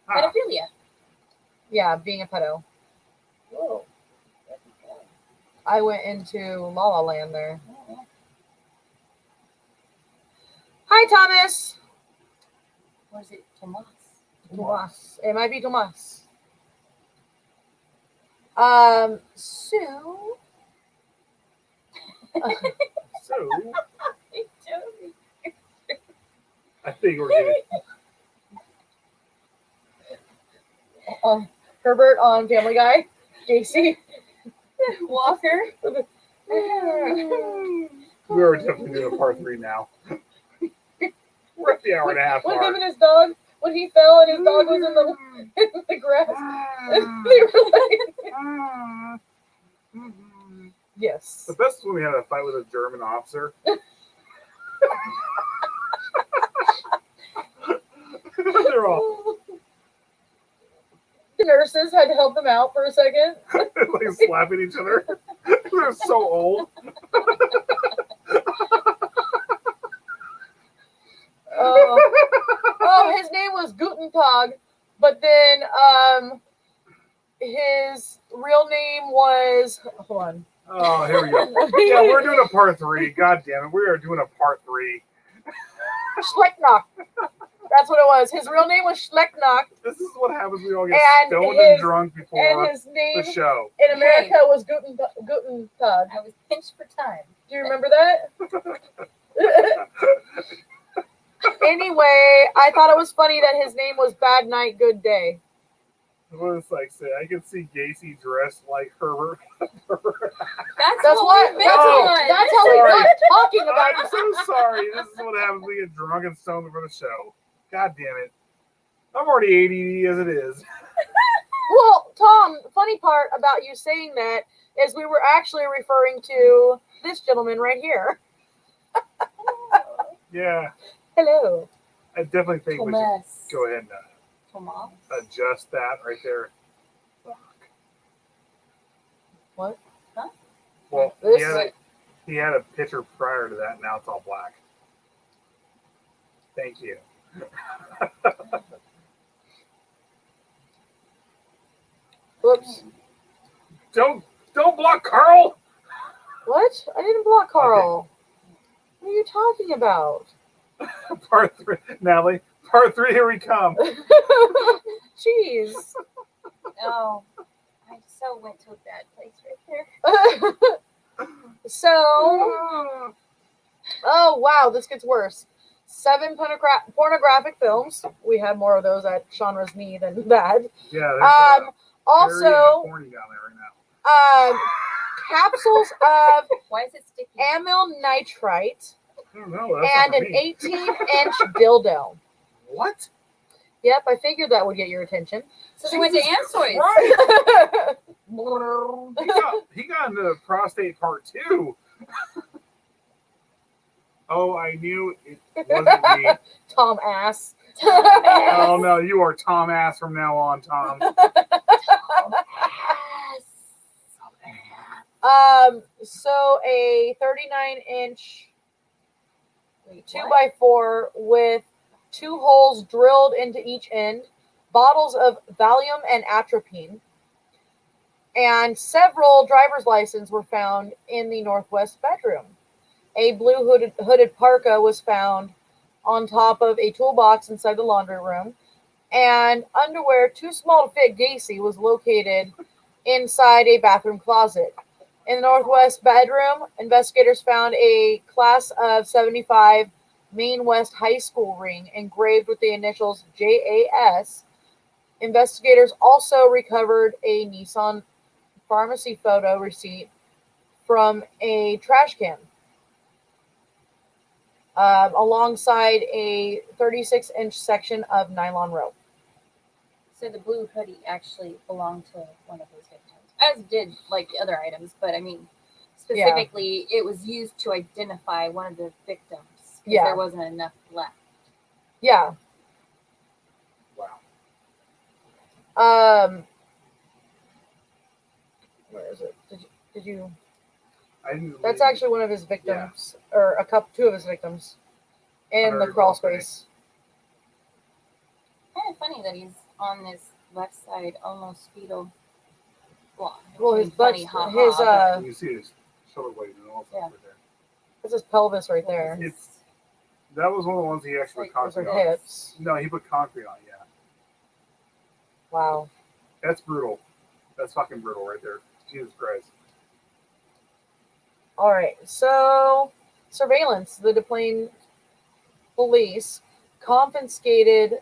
Pedophilia. yeah, being a pedo. Whoa. I went into La La Land there. Hi, Thomas. Or is it Tomas? Tomas. It might be Tomas. So. So, I think we're going to... Herbert on Family Guy. Gacy. Walker. Hmm. We are definitely doing a part 3 now. We're at the hour and a half When mark. him and his dog, when he fell and his dog was in the grass, they were like, yes. The best is when we had a fight with a German officer. They're all The nurses had to help them out for a second. like slapping each other. They're so old. Oh, his name was Guten Tag, but then his real name was, hold on. Oh, here we go. Yeah, we're doing a part 3. God damn it. We are doing a part 3. Schlecknock. That's what it was. His real name was Schlecknock, This is what happens when we all get And stoned his- and drunk before and his name the show. in America was Guten Tag. I was pinched for time. Do you remember that? Anyway, I thought it was funny that his name was Bad Night, Good Day. What it's like say, I can see Gacy dressed like Herbert. That's That's what what. we've been That's, on. that's how we Sorry. got talking about I'm this. so sorry. This is what happens when we get drunk and stoned before the show. God damn it. I'm already ADD as it is. Well, Tom, the funny part about you saying that is we were actually referring to this gentleman right here. Yeah. Hello. I definitely think we Tomas. should go ahead and Tomas. adjust that right there. What? Huh? Well, This he had a picture prior to that. Now it's all black. Thank you. Whoops. Don't block Carl. What? I didn't block Carl. What are you talking about? Part 3, Natalie. Part 3, here we come. Jeez. Oh, I so went to a bad place right there. So, oh wow, this gets worse. 7 pornographic films. We have more of those at Chandra's knee than that. Yeah, there's Also, horny down there right now. Capsules of Why is it sticky? amyl nitrite I don't know. That's and not for an me. 18-inch dildo. What? Yep, I figured that would get your attention. So they went to Ann's Toys. Right. he got into prostate part 2. Oh, I knew it wasn't me. Tom ass. Oh no, you are Tom Ass from now on, Tom. So a 39-inch 2x4 with 2 holes drilled into each end, bottles of Valium and atropine, and several driver's licenses were found in the northwest bedroom. A blue hooded parka was found on top of a toolbox inside the laundry room, and underwear too small to fit Gacy was located inside a bathroom closet. In the northwest bedroom, investigators found a class of 75 Maine West High School ring engraved with the initials JAS. Investigators also recovered a Nissan pharmacy photo receipt from a trash can, alongside a 36-inch section of nylon rope. So the blue hoodie actually belonged to one of those victims, as did like the other items. But I mean, specifically, it was used to identify one of the victims. Yeah. There wasn't enough left. Yeah. Wow. Where is it? Did you? I didn't That's really- actually one of his victims, or two of his victims, in Under the crawl his balcony. space. Kind of funny that he's on this left side, almost fetal. Well, his funny, butt, ha-ha, his but- You see his shoulder blade and all Yeah. right there. that's his pelvis right there. That was one of the ones he actually Like, put Those are concrete on. hips. No, he put concrete on. Yeah, Wow. that's brutal. That's fucking brutal right there. Jesus Christ. All right. So, surveillance. The Des Plaines police confiscated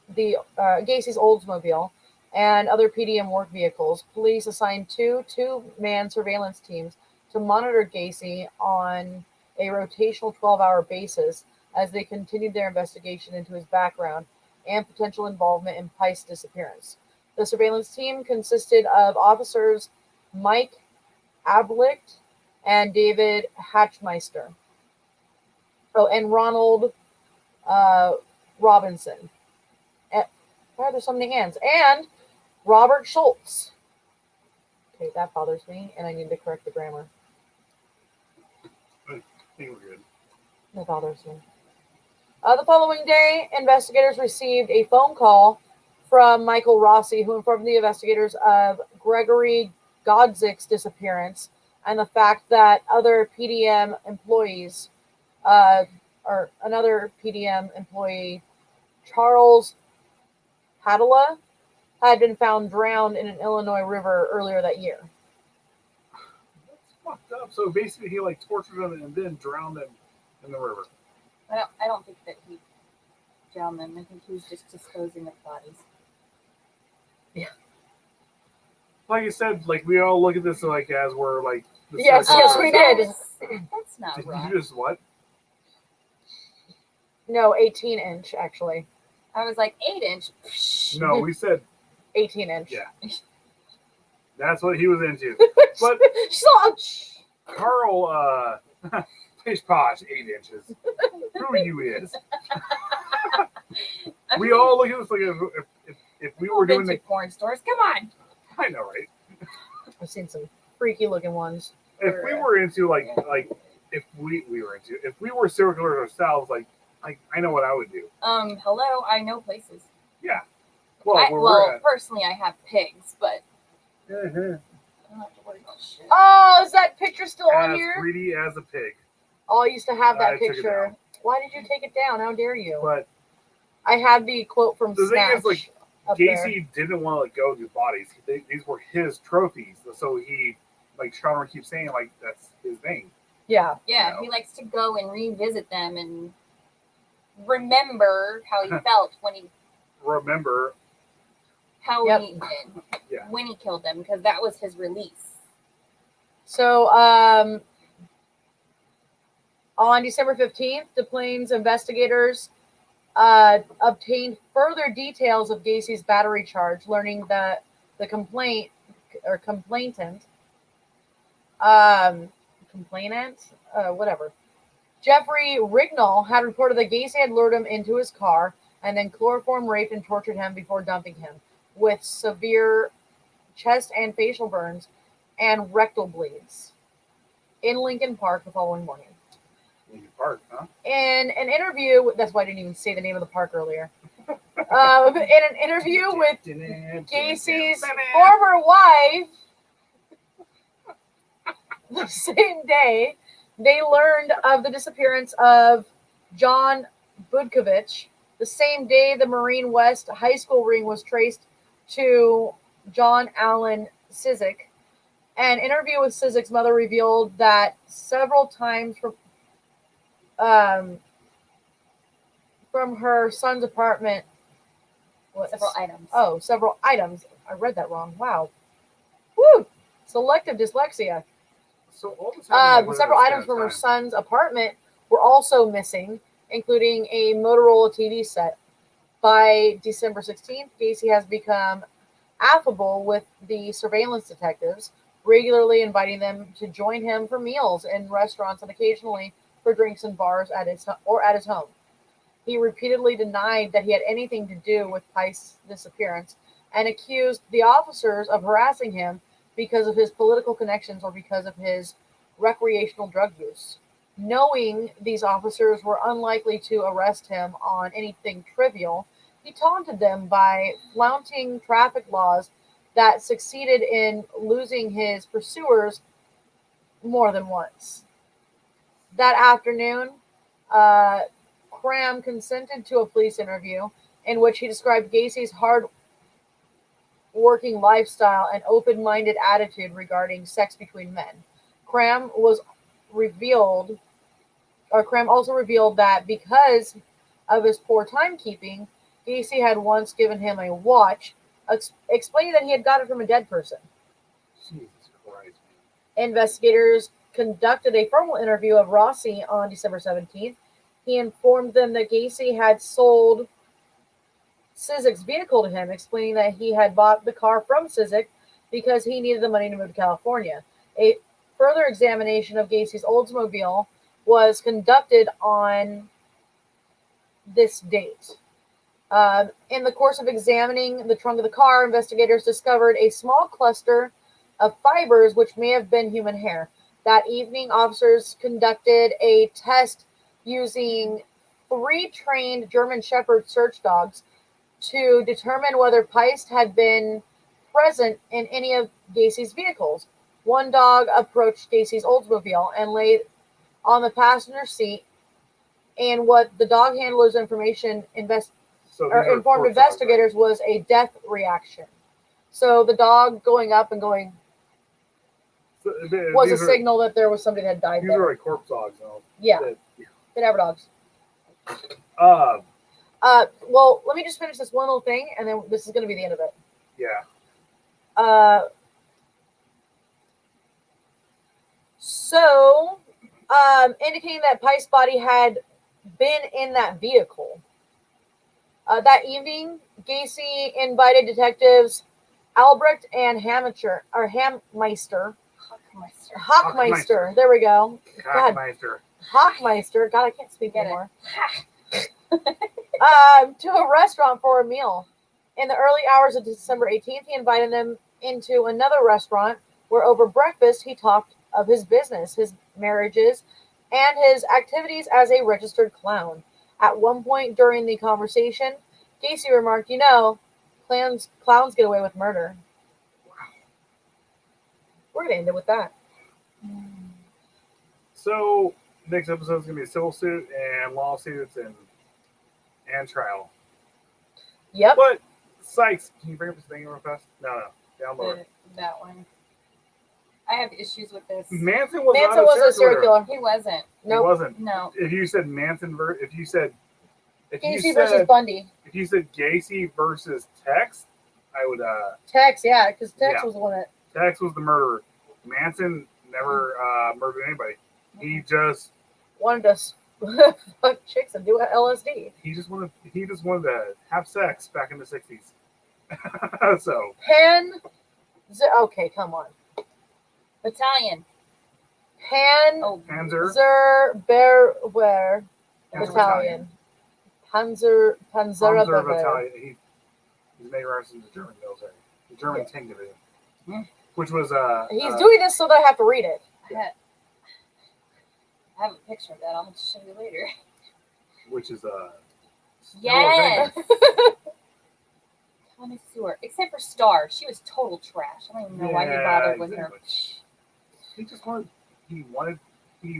the Gacy's Oldsmobile and other PDM work vehicles. Police assigned two-man surveillance teams to monitor Gacy on a rotational 12-hour basis as they continued their investigation into his background and potential involvement in Pice's disappearance. The surveillance team consisted of officers Mike Ablicht and David Hatchmeister. Oh, and Ronald Robinson. Why are there so many hands? And Robert Schultz. Okay, that bothers me, and I need to correct the grammar. I think we're good. That bothers me. The following day, investigators received a phone call from Michael Rossi, who informed the investigators of Gregory Godzick's disappearance and the fact that other PDM employees, or another PDM employee, Charles Padilla, had been found drowned in an Illinois river earlier that year. That's fucked up. So basically, he like tortured him and then drowned him in the river. I don't think that he drowned them. I think he was just disposing of bodies. Like you said, like we all look at this like as we're like. the Yes, circle yes, of we ourselves. did. That's not Did right. you just what? No, 18-inch, actually. I was like 8-inch. No, we said 18-inch. Yeah. that's what he was into. But She's all, Carl, pish posh, 8 inches. Who you is? I We mean, all look at this like if we we've were been doing to the. porn stores. Come on. I know, right? I've seen some freaky looking ones. If we were into like if we were into if we were serial killers ourselves, like I know what I would do. Hello. I know places. Well, where we're at. Personally, I have pigs, but don't have to worry about shit. Oh, is that picture still on As here? greedy as a pig. Oh, I used to have that I took it picture. down. Why did you take it down? How dare you? But I had the quote from the thing Snatch is, like, up there. Gacy didn't want to let go of these bodies. These were his trophies. So he, like Sean keeps saying, like, that's his thing. Yeah. Yeah, You know. he likes to go and revisit them and remember how he felt when he Remember, Yep. he did yeah. when he killed them, because that was his release. So, on December 15th, the Plains investigators obtained further details of Gacy's battery charge, learning that the complainant, whatever, Jeffrey Rignall had reported that Gacy had lured him into his car and then chloroform raped and tortured him before dumping him with severe chest and facial burns and rectal bleeds in Lincoln Park the following morning. Lincoln Park, huh? In an interview, that's why I didn't even say the name of the park earlier. In an interview with Gacy's former wife, the same day, they learned of the disappearance of John Budkovich. The same day, the Marine West High School ring was traced to John Allen Cizik. An interview with Cizik's mother revealed that several times from her son's apartment. Several items. I read that wrong. Wow. Woo! Selective dyslexia. So all this happened, like, Several items from her son's apartment were also missing, including a Motorola TV set. By December 16th, Gacy has become affable with the surveillance detectives, regularly inviting them to join him for meals in restaurants and occasionally for drinks in bars at his home. He repeatedly denied that he had anything to do with Pice's disappearance and accused the officers of harassing him because of his political connections or because of his recreational drug use. Knowing these officers were unlikely to arrest him on anything trivial, he taunted them by flouting traffic laws that succeeded in losing his pursuers more than once. That afternoon, Cram consented to a police interview in which he described Gacy's hard-working lifestyle and open-minded attitude regarding sex between men. Cram also revealed that because of his poor timekeeping, Gacy had once given him a watch, explaining that he had got it from a dead person. Jesus Christ. Investigators conducted a formal interview of Rossi on December 17th. He informed them that Gacy had sold Cizik's vehicle to him, explaining that he had bought the car from Cizik because he needed the money to move to California. A further examination of Gacy's Oldsmobile was conducted on this date. In the course of examining the trunk of the car, investigators discovered a small cluster of fibers which may have been human hair. That evening, officers conducted a test using 3 trained German Shepherd search dogs to determine whether Pice had been present in any of Gacy's vehicles. One dog approached Gacy's Oldsmobile and lay on the passenger seat, and what the dog handler's information informed investigators was a death reaction. So the dog going up and going was a signal that there was somebody that died These there. are like corpse dogs, though. Yeah. Cadaver dogs. Well, let me just finish this one little thing, and then this is going to be the end of it. Yeah. So, indicating that Pice's body had been in that vehicle. That evening, Gacy invited detectives Albrecht and Hammeister. Hockmeister. There we go. Hockmeister. Hockmeister. God, I can't speak anymore. To a restaurant for a meal. In the early hours of December 18th, he invited them into another restaurant where over breakfast he talked of his business, his marriages, and his activities as a registered clown. At one point during the conversation, Gacy remarked, "You know, clowns get away with murder." We're gonna end it with that. So next episode is gonna be a civil suit and lawsuits and trial. Yep. But Sykes, can you bring up this thing real fast? No, download. That one. I have issues with this. Manson was Manson not was a a serial killer. circular. He wasn't. He Nope. wasn't. No. If you said Manson if you said Gacy versus Bundy. if you said Gacy versus Tex, I would Tex, yeah, because Tex Yeah. was the one that. Tex was the murderer. Manson never murdered anybody. He just wanted to fuck chicks and do LSD. he just wanted to have sex back in the 60s. So Okay, come on. Battalion. Oh, Panzer Panzer Battalion. Panzer Battalion. He's made reference to the German military, the German tank division, which was He's doing this so that I have to read it. I have a picture of that. I'll have to show you later. which is Yes. Connoisseur. Except for Star. She was total trash. I don't even know why he bothered with her. He just wanted. He wanted. She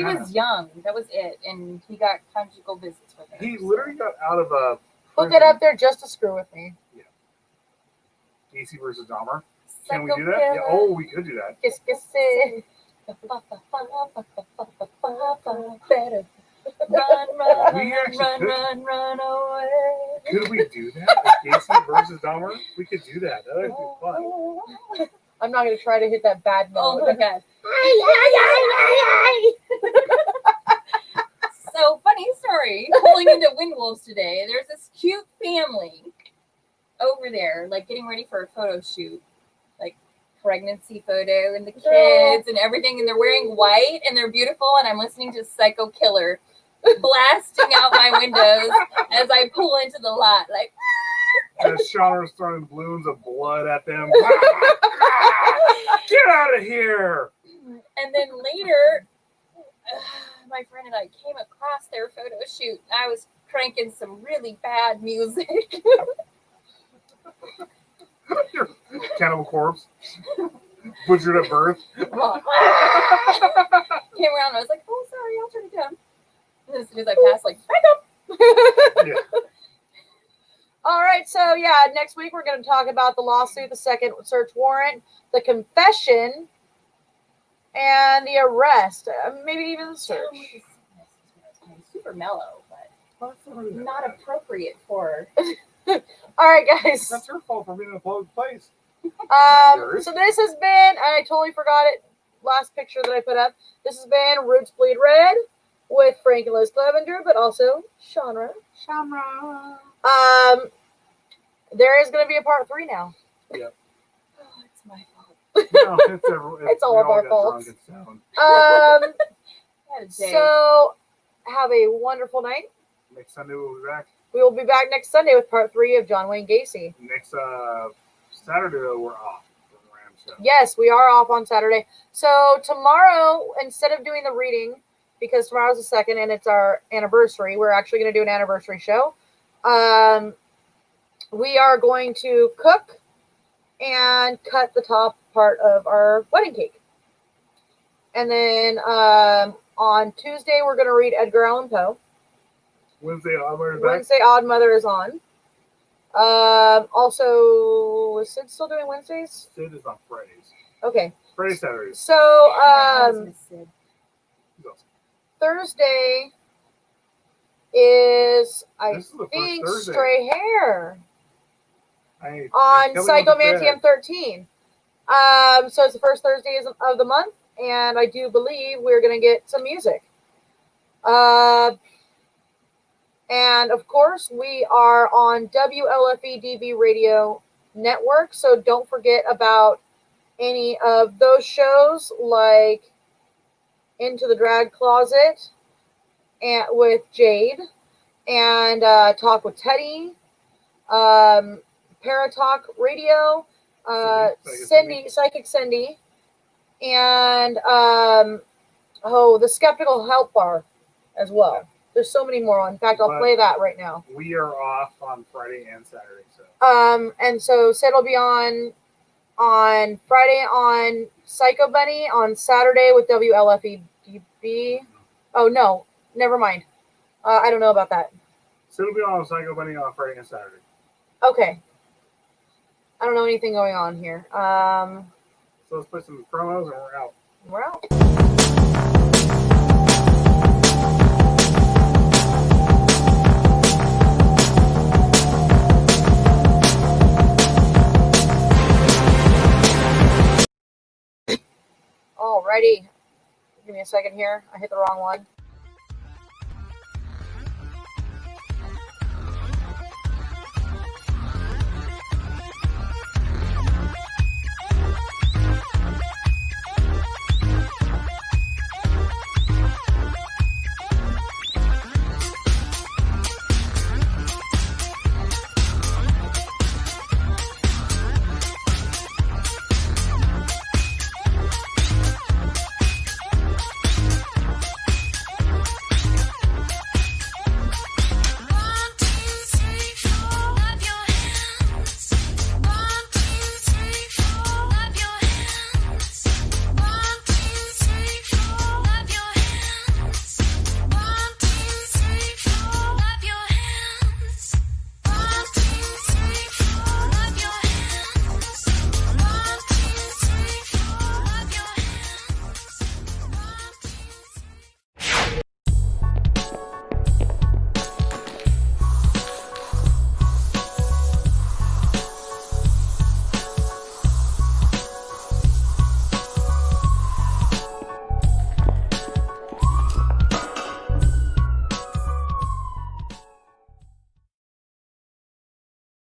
vagina. was young. That was it. And he got conjugal visits with her. He literally got out of a. Put that up there just to screw with me. Gacy versus Dahmer. Can we do that? Yeah. Oh, we could do that. Kiss. Better. Run, We actually run away. Could we do that? With Gacy versus Dahmer? We could do that. That would be fun. I'm not going to try to hit that bad Oh note. my god. So, funny story. Pulling into Windwolves today, there's this cute family over there, like getting ready for a photo shoot. Like pregnancy photo and the kids and everything. And they're wearing white and they're beautiful. And I'm listening to Psycho Killer blasting out my windows as I pull into the lot. Like, As Shauna's throwing balloons of blood at them. Get out of here! and then later, my friend and I came across their photo shoot. I was cranking some really bad music. Cannibal Corpse. Butchered at birth. Came around and I was like, oh, sorry, I'll turn it down. And as soon as I passed, like, back up. Yeah. All right, so yeah, next week we're going to talk about the lawsuit, the second search warrant, the confession, and the arrest. Maybe even the search. Super mellow, but not appropriate for. All right, guys. That's her fault for being in a public place. So this has been, I totally forgot it, last picture that I put up. This has been Roots Bleed Red with Frank and Liz Clevenger, but also Shawnra. There is going to be a part 3 now. Yeah. Oh, it's my fault. No, It's all of our faults. Had a day. So have a wonderful night. Next Sunday we'll be back. We will be back next Sunday with part 3 of John Wayne Gacy. Next Saturday though, we're off from the Rams show. Yes, we are off on Saturday. So tomorrow, instead of doing the reading, because tomorrow's the 2nd and it's our anniversary, we're actually going to do an anniversary show. We are going to cook and cut the top part of our wedding cake. And then on Tuesday, we're going to read Edgar Allan Poe. Wednesday, Odd back. Wednesday, Odd Mother is on. Also, is Sid still doing Wednesdays? Sid is on Fridays. Okay. Friday, Saturdays. So, He's awesome. Thursday is, I This is the think, first Thursday. Stray Hair Hey, on Kelly went to Psychomantium bed. 13. So it's the first Thursday of the month, and I do believe we're going to get some music. And of course, we are on WLFE-DB Radio Network, so don't forget about any of those shows like Into the Drag Closet and with Jade, and Talk with Teddy, Paratalk Radio, Psychic Cindy, and the Skeptical Help Bar as well. Yeah. There's so many more. In fact, I'll play that right now. We are off on Friday and Saturday, so And so Sid will be on on Friday on Psycho Bunny, on Saturday with WLFEB. Oh, no. Never mind. I don't know about that. So it'll be on Psycho Bunny on Friday and Saturday. Okay. I don't know anything going on here. So let's put some promos and we're out. We're out. Alrighty. Give me a second here. I hit the wrong one.